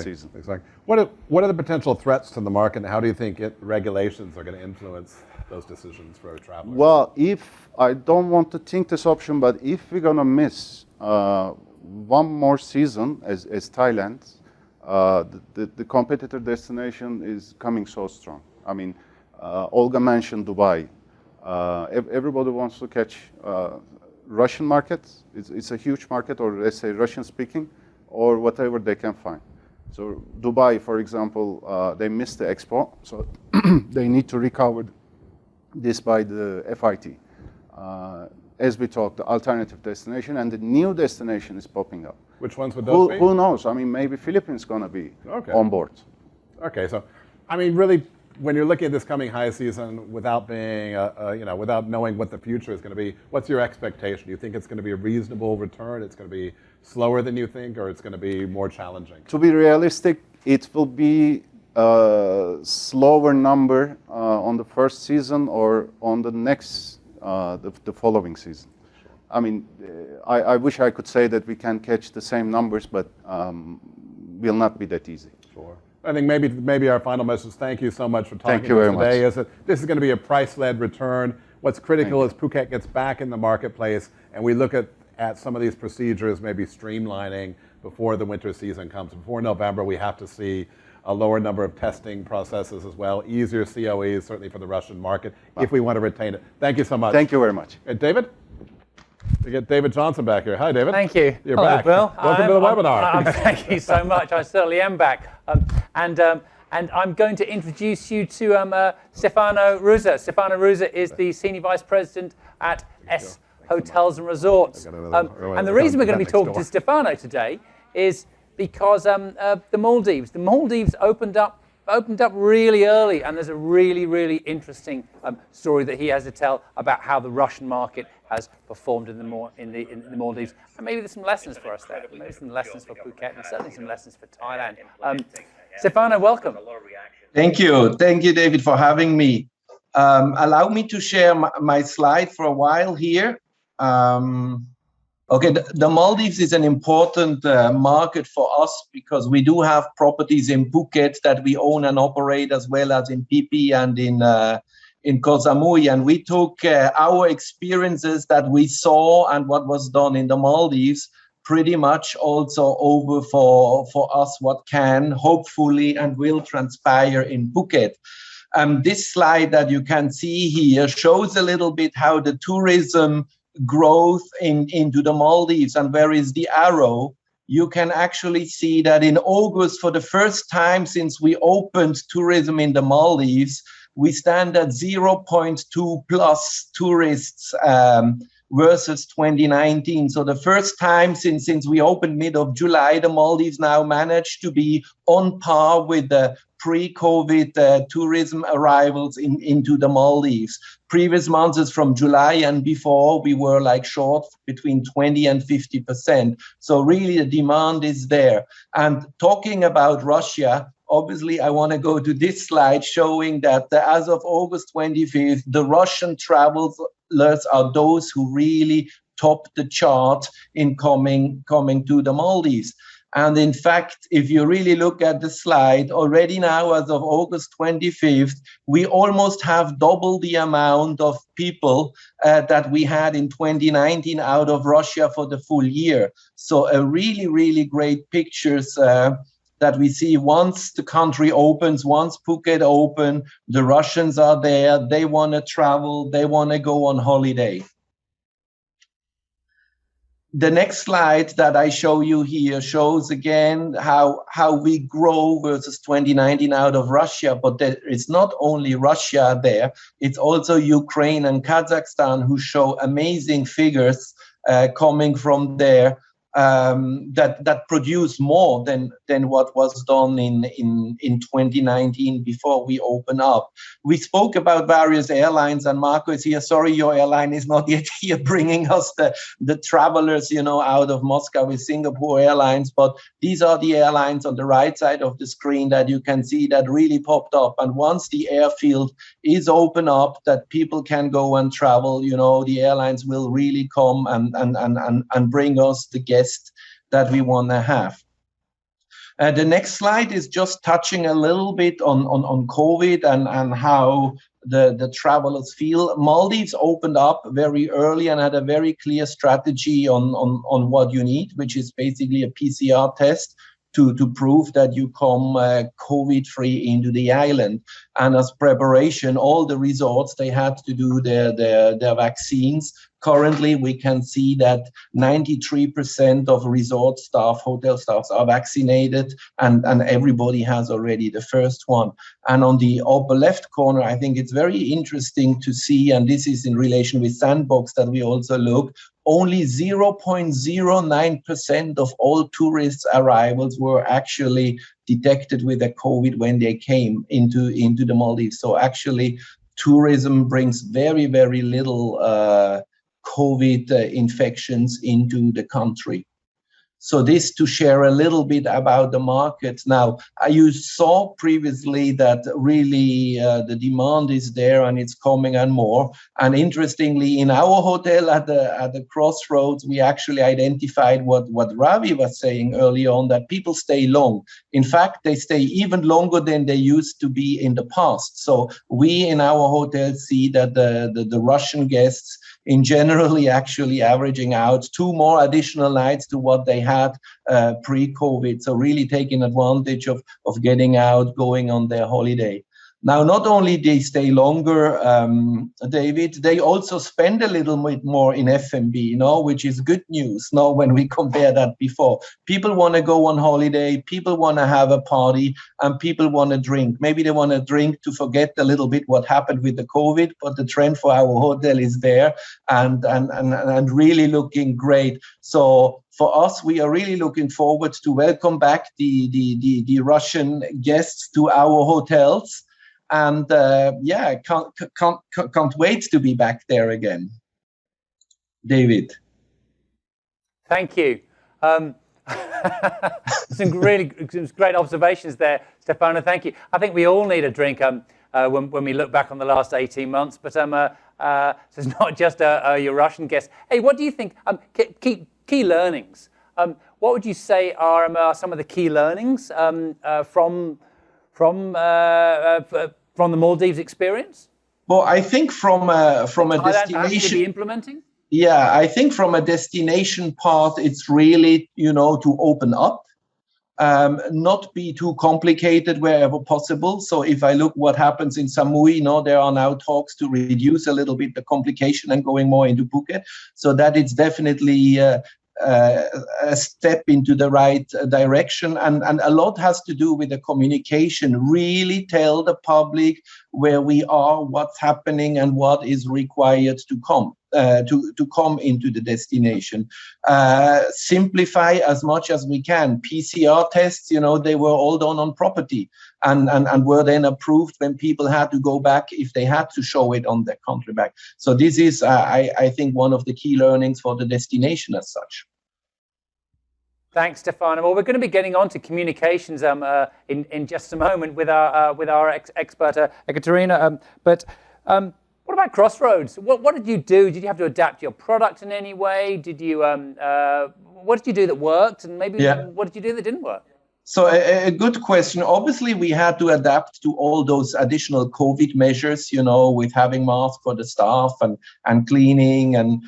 season. Exactly. What are the potential threats to the market, and how do you think regulations are going to influence those decisions for travelers? Well, if I don't want to think this option, but if we're gonna miss one more season as Thailand, the competitor destination is coming so strong. I mean, Olga mentioned Dubai. Everybody wants to catch Russian markets. It's a huge market, or let's say Russian speaking, or whatever they can find. So Dubai, for example, they missed the expo, so they need to recover this by the FIT. As we talked, the alternative destination and the new destination is popping up. Which ones would those be? Who knows? I mean, maybe Philippines going to be on board. Okay, so I mean, really, when you're looking at this coming high season, without being, without knowing what the future is going to be, what's your expectation? Do you think it's going to be a reasonable return? It's going to be slower than you think, or it's going to be more challenging? To be realistic, it will be a slower number on the first season or on the next, the following season. I mean, I wish I could say that we can catch the same numbers, but will not be that easy. Sure. I think maybe our final message, thank you so much for talking to us us today, is that this is going to be a price-led return. What's critical is Phuket gets back in the marketplace, and we look at some of these procedures maybe streamlining before the winter season comes. Before November, we have to see a lower number of testing processes as well, easier COEs, certainly for the Russian market, if we want to retain it. Thank you so much. Thank you very much. David? We get David Johnson back here. Hi, David. Thank you. You're Hello, back. Bill. Welcome to the webinar. Thank you so much. I certainly am back. And I'm going to introduce you to Stefano Ruza. Stefano Ruza is the Senior Vice President at S Hotels and Resorts. And the reason we're going to be talking to Stefano today is because the Maldives opened up really early, and there's a really, really interesting story that he has to tell about how the Russian market has performed in the Maldives. And maybe there's some lessons for us there. Maybe some lessons for Phuket, and certainly some lessons for Thailand. Stefano, welcome. Thank you, David, for having me. Allow me to share my slide for a while here. Okay, the Maldives is an important market for us because we do have properties in Phuket that we own and operate, as well as in Phi Phi and in Koh Samui. And we took our experiences that we saw and what was done in the Maldives pretty much also over for us, what can hopefully and will transpire in Phuket. This slide that you can see here shows a little bit how the tourism growth into the Maldives, and where is the arrow? You can actually see that in August, for the first time since we opened tourism in the Maldives, we stand at 0.2 plus tourists versus 2019. So the first time since we opened mid of July, the Maldives now managed to be on par with the pre-COVID tourism arrivals into the Maldives. Previous months from July and before, we were like short between 20 and 50%. So really the demand is there. And talking about Russia, obviously I want to go to this slide showing that as of August 25th, the Russian travelers are those who really top the chart in coming to the Maldives. And in fact, if you really look at the slide, already now as of August 25th, we almost have double the amount of people that we had in 2019 out of Russia for the full year. So a really, really great pictures that we see once the country opens, once Phuket open, the Russians are there, they want to travel, they want to go on holiday. The next slide that I show you here shows again how we grow versus 2019 out of Russia, but there is not only Russia there, it's also Ukraine and Kazakhstan who show amazing figures coming from there. that produce more than what was done in 2019 before we open up. We spoke about various airlines, and Marco is here. Sorry, your airline is not yet here bringing us the travelers, out of Moscow with Singapore Airlines, but these are the airlines on the right side of the screen that you can see that really popped up. And once the airfield is open up, that people can go and travel, the airlines will really come and bring us the guests that we want to have. The next slide is just touching a little bit on COVID and how the travelers feel. Maldives opened up very early and had a very clear strategy on what you need, which is basically a PCR test to prove that you come COVID-free into the island. And as preparation, all the resorts, they had to do their vaccines. Currently, we can see that 93% of resort staff, hotel staffs are vaccinated, and everybody has already the first one. And on the upper left corner, I think it's very interesting to see, and this is in relation with Sandbox that we also look, only 0.09% of all tourist arrivals were actually detected with a COVID when they came into the Maldives. So actually, tourism brings very, very little COVID infections into the country. So this to share a little bit about the market. Now, you saw previously that really the demand is there and it's coming and more. And interestingly, in our hotel at the crossroads, we actually identified what Ravi was saying early on, that people stay long. In fact, they stay even longer than they used to be in the past. So we in our hotel see that the Russian guests in generally actually averaging out 2 more additional nights to what they had pre-COVID. So really taking advantage of getting out, going on their holiday. Now, not only they stay longer, David, they also spend a little bit more in F&B, which is good news, when we compare that before. People want to go on holiday, people want to have a party, and people want to drink. Maybe they want to drink to forget a little bit what happened with the COVID, but the trend for our hotel is there and really looking great. So for us, we are really looking forward to welcome back the Russian guests to our hotels. And can't wait to be back there again. David. Thank you. Some great observations there, Stefano. Thank you. I think we all need a drink when we look back on the last 18 months. But so it's not just your Russian guests. Hey, what do you think? Key learnings. What would you say are some of the key learnings from the Maldives experience? Well, I think from a destination be implementing. Yeah, I think from a destination part, it's really to open up, not be too complicated wherever possible. So if I look what happens in Samui, there are now talks to reduce a little bit the complication and going more into Phuket. So that it's definitely a step into the right direction, and a lot has to do with the communication. Really tell the public where we are, what's happening, and what is required to come into the destination. Simplify as much as we can. PCR tests, they were all done on property and were then approved when people had to go back if they had to show it on their country back. So this is, I think, one of the key learnings for the destination as such. Thanks, Stefano. Well, we're going to be getting on to communications in just a moment with our expert Ekaterina. But what about Crossroads? What did you do? Did you have to adapt your product in any way? Did you what did you do that worked, and maybe what did you do that didn't work? So a good question. Obviously, we had to adapt to all those additional COVID measures, with having masks for the staff and cleaning and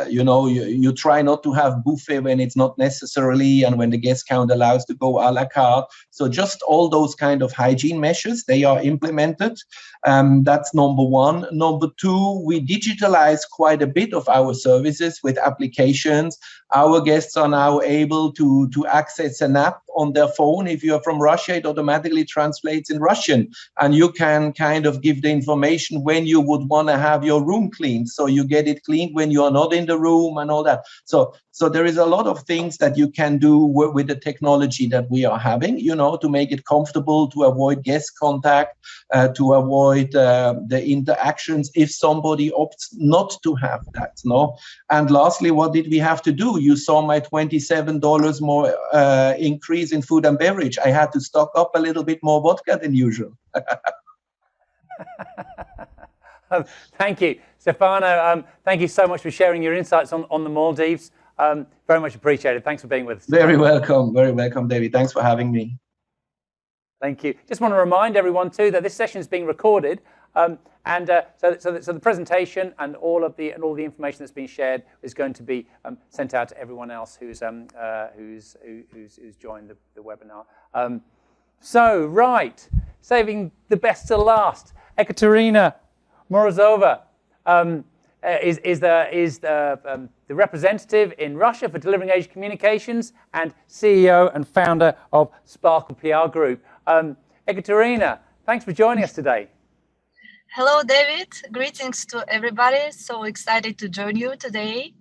you try not to have buffet when it's not necessarily and when the guest count allows to go a la carte. So just all those kind of hygiene measures, they are implemented. That's number one. Number two, we digitalize quite a bit of our services with applications. Our guests are now able to access an app on their phone. If you're from Russia, it automatically translates in Russian. And you can kind of give the information when you would want to have your room cleaned. So you get get it cleaned when you are not in the room and all that. So there is a lot of things that you can do with the technology that we are having, to make it comfortable, to avoid guest contact, to avoid the interactions if somebody opts not to have that. No. And lastly, what did we have to do? You saw my $27 more increase in food and beverage. I had to stock up a little bit more vodka than usual. Thank you, Stefano. Thank you so much for sharing your insights on the Maldives. Very much appreciated. Thanks for being with us. Very welcome, David. Thanks for having me. Thank you. Just want to remind everyone too that this session is being recorded, so the presentation and all the information that's been shared is going to be sent out to everyone else who's joined the webinar. So right, saving the best to last. Ekaterina Morozova is the representative in Russia for Delivering Age Communications and CEO and founder of Sparkle PR Group. Ekaterina, thanks for joining us today. Hello, David. Greetings to everybody. So excited to join you today.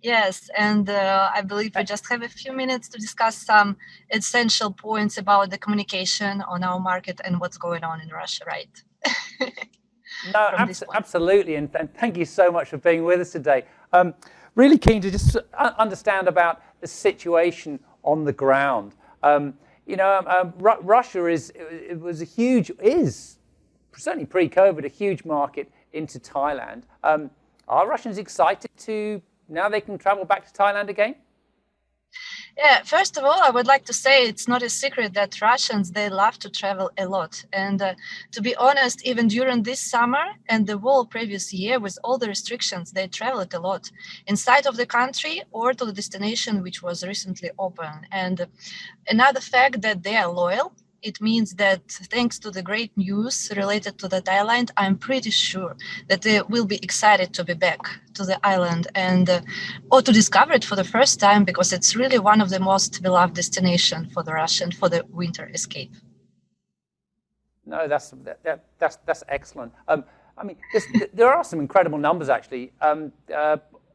Yes, and I believe we just have a few minutes to discuss some essential points about the communication on our market and what's going on in Russia, right? No, absolutely, and thank you so much for being with us today. Really keen to just understand about the situation on the ground. Russia is certainly pre-COVID a huge market into Thailand. Are Russians excited to now they can travel back to Thailand again? Yeah, first of all, I would like to say it's not a secret that Russians, they love to travel a lot. And to be honest, even during this summer and the whole previous year with all the restrictions, they traveled a lot inside of the country or to the destination which was recently open. And another fact that they are loyal. It means that thanks to the great news related to the Thailand, I'm pretty sure that they will be excited to be back to the island and or to discover it for the first time, because it's really one of the most beloved destinations for the Russian for the winter escape. No, that's excellent. I mean, there are some incredible numbers actually.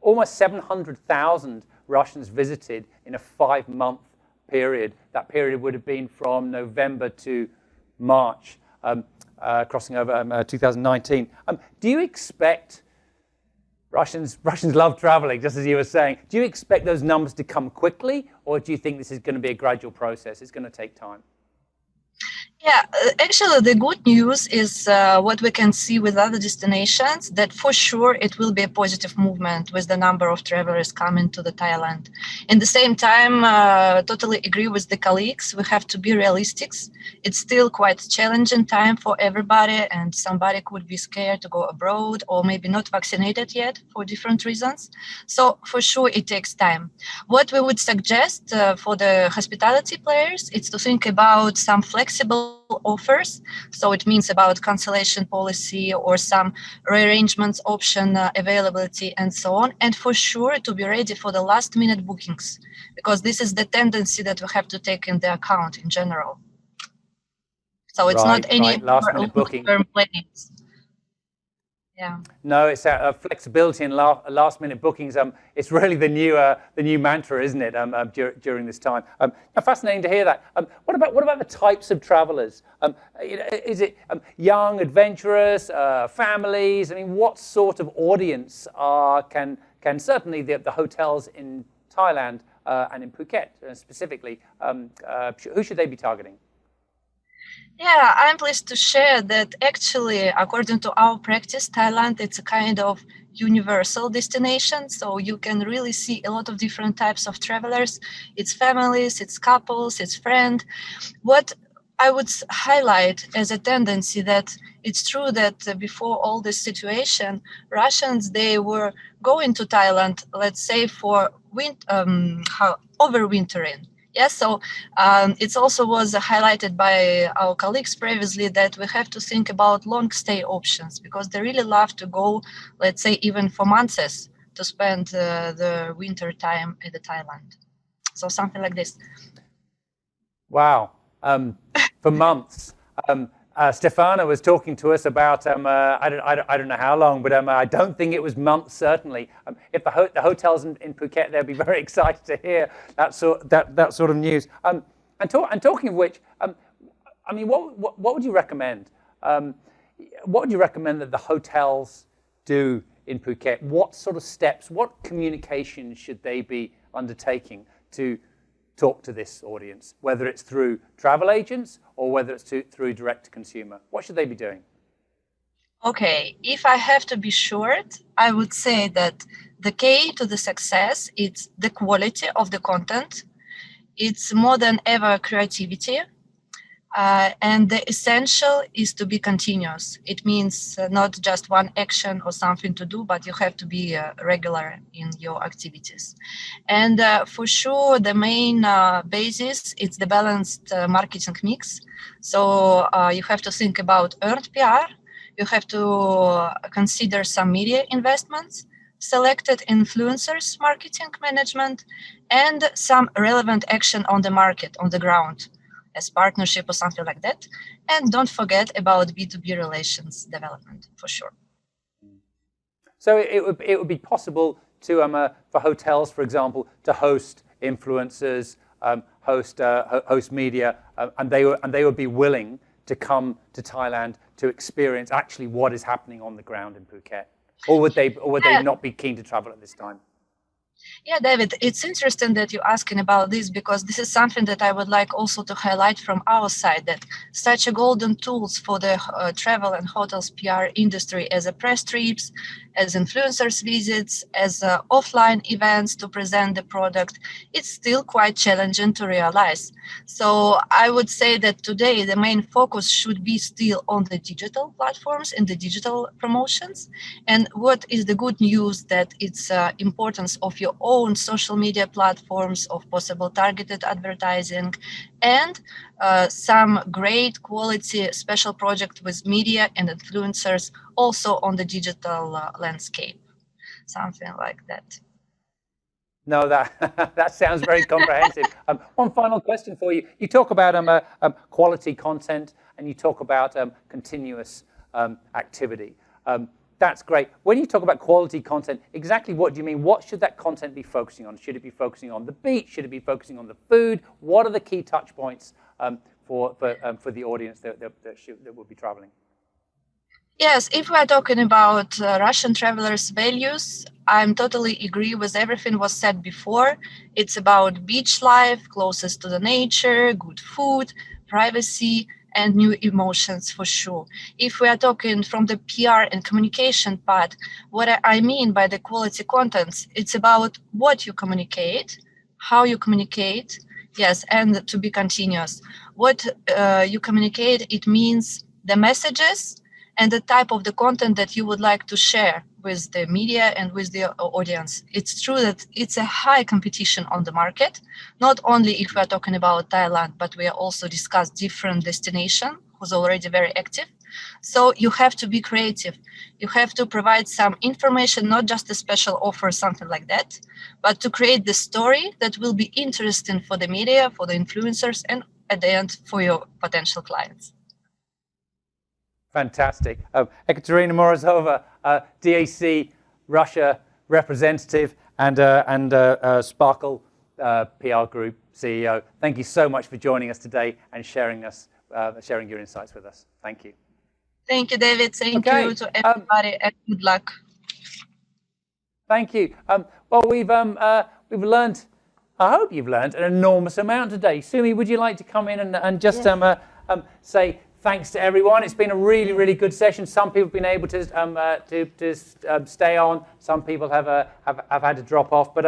Almost 700,000 Russians visited in a 5-month period. That period would have been from November to March, crossing over 2019. Do you expect Russians love traveling, just as you were saying? Do you expect those numbers to come quickly, or do you think this is going to be a gradual process? It's going to take time. Yeah, actually, the good news is what we can see with other destinations, that for sure it will be a positive movement with the number of travelers coming to the Thailand. In the same time, totally agree with the colleagues. We have to be realistic. It's still quite a challenging time for everybody, and somebody could be scared to go abroad or maybe not vaccinated yet for different reasons. So for sure it takes time. What we would suggest for the hospitality players is to think about some flexible offers. So it means about cancellation policy or some rearrangements option availability and so on. And for sure to be ready for the last minute bookings, because this is the tendency that we have to take into account in general. So it's not any last minute booking. Plannings. Yeah. No, it's flexibility and last minute bookings. It's really the new mantra, isn't it? During this time. Fascinating to hear that. What about the types of travellers? Is it young, adventurous, families? I mean, what sort of audience can certainly the hotels in Thailand and in Phuket specifically? Who should they be targeting? Yeah, I'm pleased to share that actually, according to our practice, Thailand, it's a kind of universal destination. So you can really see a lot of different types of travelers. It's families, it's couples, it's friends. What I would highlight as a tendency that it's true that before all this situation, Russians, they were going to Thailand, let's say for overwintering. Yes, so it also was highlighted by our colleagues previously that we have to think about long stay options, because they really love to go, let's say, even for months to spend the winter time in the Thailand. So something like this. Wow, for months. Stefano was talking to us about, I don't know how long, but I don't think it was months, certainly. If the hotels in Phuket, they'd be very excited to hear that sort of news. And talking of which, I mean, what would you recommend? What would you recommend that the hotels do in Phuket? What sort of steps, what communication should they be undertaking to talk to this audience, whether it's through travel agents or whether it's through direct to consumer? What should they be doing? Okay, if I have to be short, I would say that the key to the success is the quality of the content. It's more than ever creativity. And the essential is to be continuous. It means not just one action or something to do, but you have to be regular in your activities. And for sure, the main basis is the balanced marketing mix. So you have to think about earned PR. You have to consider some media investments, selected influencers marketing management, and some relevant action on the market, on the ground, as partnership or something like that. And don't forget about B2B relations development, for sure. So it would be possible to for hotels, for example, to host influencers, host media, and they would be willing to come to Thailand to experience actually what is happening on the ground in Phuket, or would they not be keen to travel at this time? Yeah, David, it's interesting that you're asking about this, because this is something that I would like also to highlight from our side, that such a golden tools for the travel and hotels PR industry as a press trips, as influencers visits, as offline events to present the product, it's still quite challenging to realize. So I would say that today the main focus should be still on the digital platforms and the digital promotions. And what is the good news, that it's importance of your own social media platforms, of possible targeted advertising, and some great quality special project with media and influencers also on the digital landscape, something like that. No, that sounds very comprehensive. One final question for you. You talk about quality content, and you talk about continuous activity. That's great. When you talk about quality content, exactly what do you mean? What should that content be focusing on? Should it be focusing on the beach? Should it be focusing on the food? What are the key touch points for the audience that will be traveling? Yes, if we're talking about Russian travelers' values, I'm totally agree with everything was said before. It's about beach life, closest to the nature, good food, privacy, and new emotions for sure. If we are talking from the PR and communication part, what I mean by the quality contents, it's about what you communicate, how you communicate, yes, and to be continuous. What you communicate, it means the messages and the type of the content that you would like to share with the media and with the audience. It's true that it's a high competition on the market, not only if we're talking about Thailand, but we are also discuss different destination who's already very active. So you have to be creative. You have to provide some information, not just a special offer, something like that, but to create the story that will be interesting for the media, for the influencers, and at the end for your potential clients. Fantastic. Ekaterina Morozova, DAC Russia representative and Sparkle PR Group CEO. Thank you so much for joining us today and sharing your insights with us. Thank you. Thank you, David. Thank you to everybody, and good luck. Thank you. Well, we've learned. I hope you've learned an enormous amount today. Sumi, would you like to come in and just say thanks to everyone? It's been a really, really good session. Some people have been able to stay on. Some people have had to drop off. But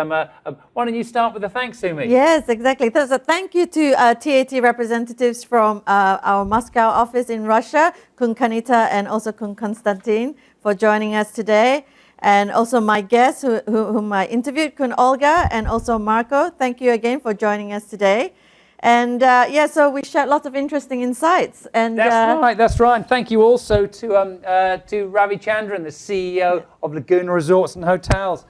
why don't you start with a thanks, Sumi? Yes, exactly. So thank you to TAT representatives from our Moscow office in Russia, Kun Kanita and also Kun Konstantin, for joining us today. And also my guests whom I interviewed, Kun Olga and also Marco. Thank you again for joining us today. And so we shared lots of interesting insights. And that's right. And thank you also to Ravi Chandran, the CEO of Laguna Resorts and Hotels.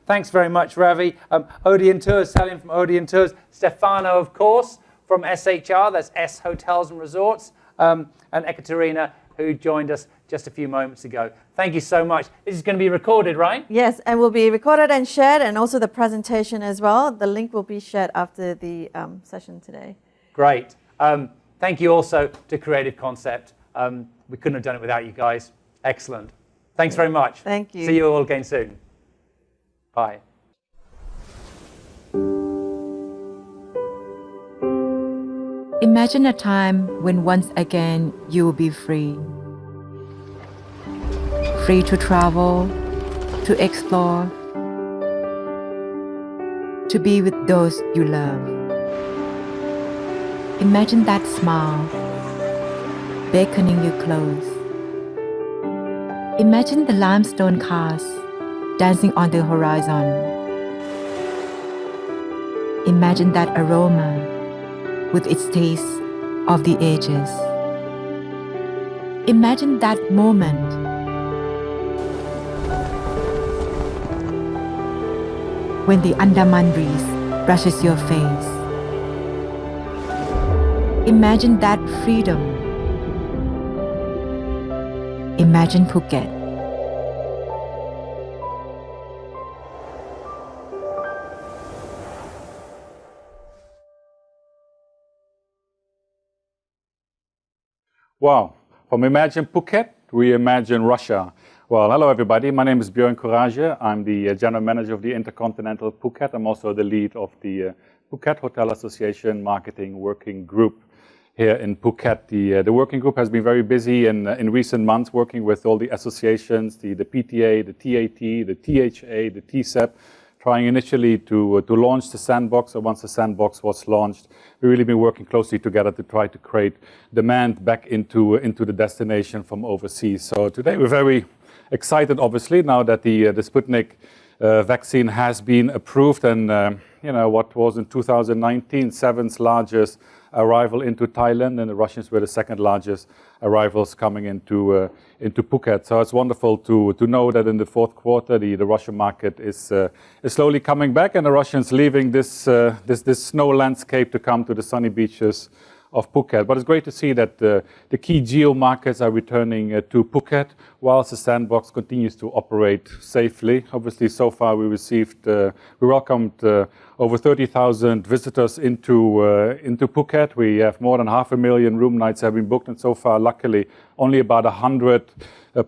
Thanks very much, Ravi. Odeon Tours, Salim from Odeon Tours. Stefano, of course, from SHR, that's S Hotels and Resorts. and Ekaterina, who joined us just a few moments ago. Thank you so much. This is going to be recorded, right? Yes, and will be recorded and shared, and also the presentation as well. The link will be shared after the session today. Great. Thank you also to Creative Concept. We couldn't have done it without you guys. Excellent. Thanks very much. Thank you. See you all again soon. Bye. Imagine a time when once again you will be free. Free to travel, to explore, to be with those you love. Imagine that smile beckoning you close. Imagine the limestone cars dancing on the horizon. Imagine that aroma with its taste of the ages. Imagine that moment when the Andaman breeze brushes your face. Imagine that freedom. Imagine Phuket. Wow. From Imagine Phuket, we imagine Russia. Well, hello everybody. My name is Björn Courage. I'm the General Manager of the Intercontinental Phuket. I'm also the lead of the Phuket Hotel Association Marketing Working Group here in Phuket. The working group has been very busy in recent months working with all the associations, the PTA, the TAT, the THA, the TSEP, trying initially to launch the Sandbox. And once the Sandbox was launched, we've really been working closely together to try to create demand back into the destination from overseas. So today we're very excited, obviously, now that the Sputnik vaccine has been approved, and what was in 2019 seventh largest arrival into Thailand, and the Russians were the second largest arrivals coming into Phuket. So it's wonderful to know that in the fourth quarter the Russian market is slowly coming back, and the Russians leaving this snow landscape to come to the sunny beaches of Phuket. But it's great to see that the key geo markets are returning to Phuket, whilst the Sandbox continues to operate safely. Obviously, so far we welcomed over 30,000 visitors into Phuket. We have more than 500,000 room nights have been booked, and so far, luckily, only about 100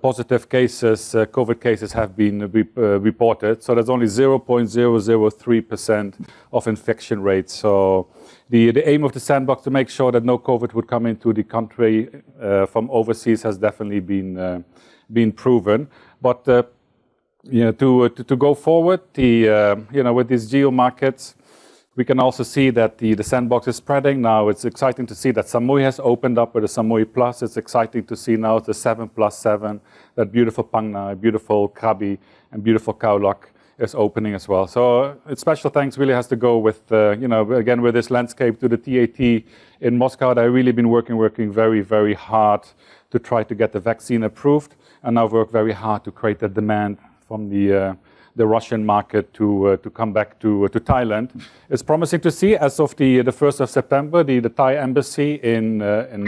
positive cases, COVID cases have been reported. So there's only 0.003% of infection rate. So the aim of the Sandbox to make sure that no COVID would come into the country from overseas has definitely been proven. But to go forward, with these geo markets, we can also see that the Sandbox is spreading. Now it's exciting to see that Samui has opened up with the Samui Plus. It's exciting to see now the 7+7, that beautiful Phang Ngai, beautiful Krabi, and beautiful Khao Lak is opening as well. So it's special thanks really has to go with, again, with this landscape to the TAT in Moscow. They've really been working very, very hard to try to get the vaccine approved, and now work very hard to create the demand from the Russian market to come back to Thailand. It's promising to see as of the 1st of September, the Thai embassy in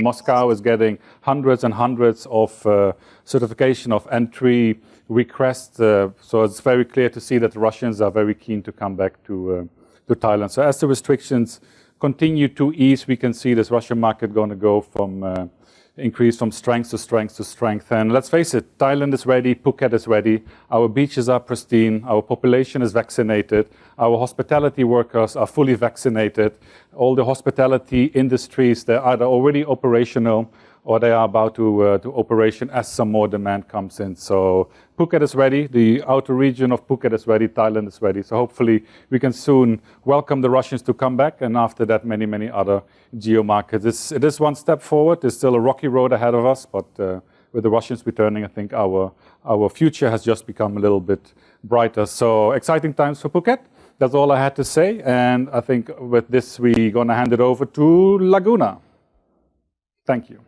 Moscow is getting hundreds and hundreds of certification of entry requests. So it's very clear to see that the Russians are very keen to come back to Thailand. So as the restrictions continue to ease, we can see this Russian market going to go from increase from strength to strength to strength. And let's face it, Thailand is ready, Phuket is ready, our beaches are pristine, our population is vaccinated, our hospitality workers are fully vaccinated, all the hospitality industries, they're either already operational or they are about to operation as some more demand comes in. So Phuket is ready, the outer region of Phuket is ready, Thailand is ready. So hopefully we can soon welcome the Russians to come back, and after that many, many other geo markets. It is one step forward, there's still a rocky road ahead of us, but with the Russians returning, I think our future has just become a little bit brighter. So exciting times for Phuket. That's all I had to say, and I think with this we're going to hand it over to Laguna. Thank you.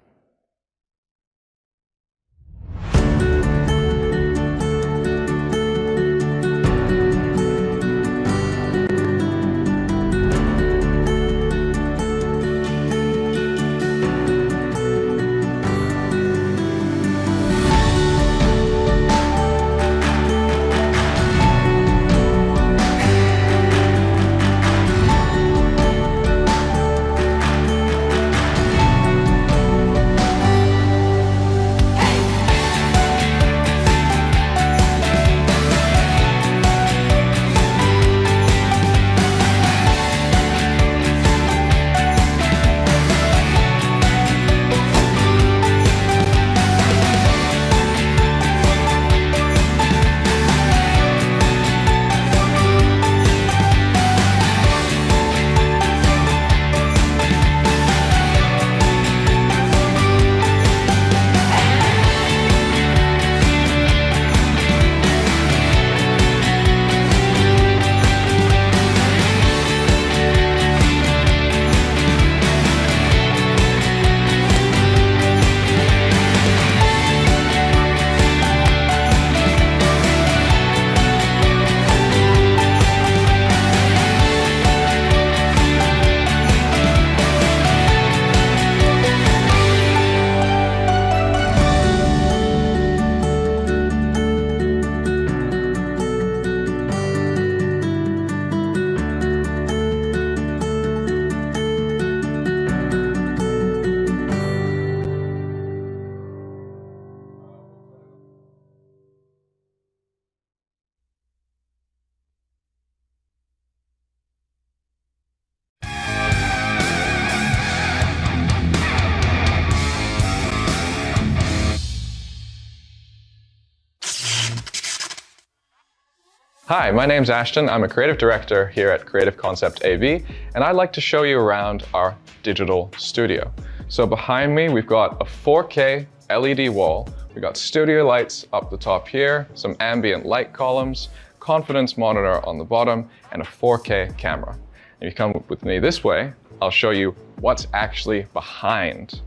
Hi, my name's Ashton. I'm a creative director here at Creative Concept AV, and I'd like to show you around our digital studio. So behind me, we've got a 4K LED wall. We've got studio lights up the top here, some ambient light columns, confidence monitor on the bottom, and a 4K camera. If you come with me this way, I'll show you what's actually behind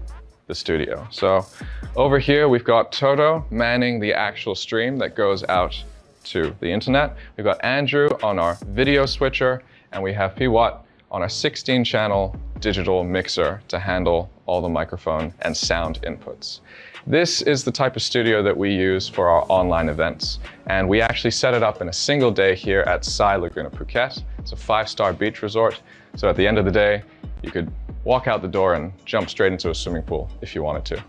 the studio. So over here, we've got Toto manning the actual stream that goes out to the internet. We've got Andrew on our video switcher, and we have Piwat on our 16-channel digital mixer to handle all the microphone and sound inputs. This is the type of studio that we use for our online events, and we actually set it up in a single day here at Sai Laguna Phuket. It's a 5-star beach resort, so at the end of the day, you could walk out the door and jump straight into a swimming pool if you wanted to.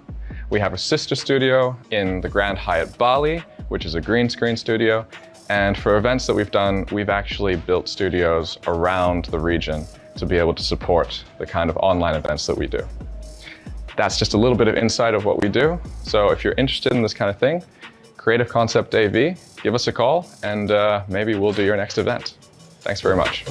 We have a sister studio in the Grand Hyatt Bali, which is a green screen studio, and for events that we've done, we've actually built studios around the region to be able to support the kind of online events that we do. That's just a little bit of insight of what we do. So if you're interested in this kind of thing, Creative Concept AV, give us a call and maybe we'll do your next event. Thanks very much.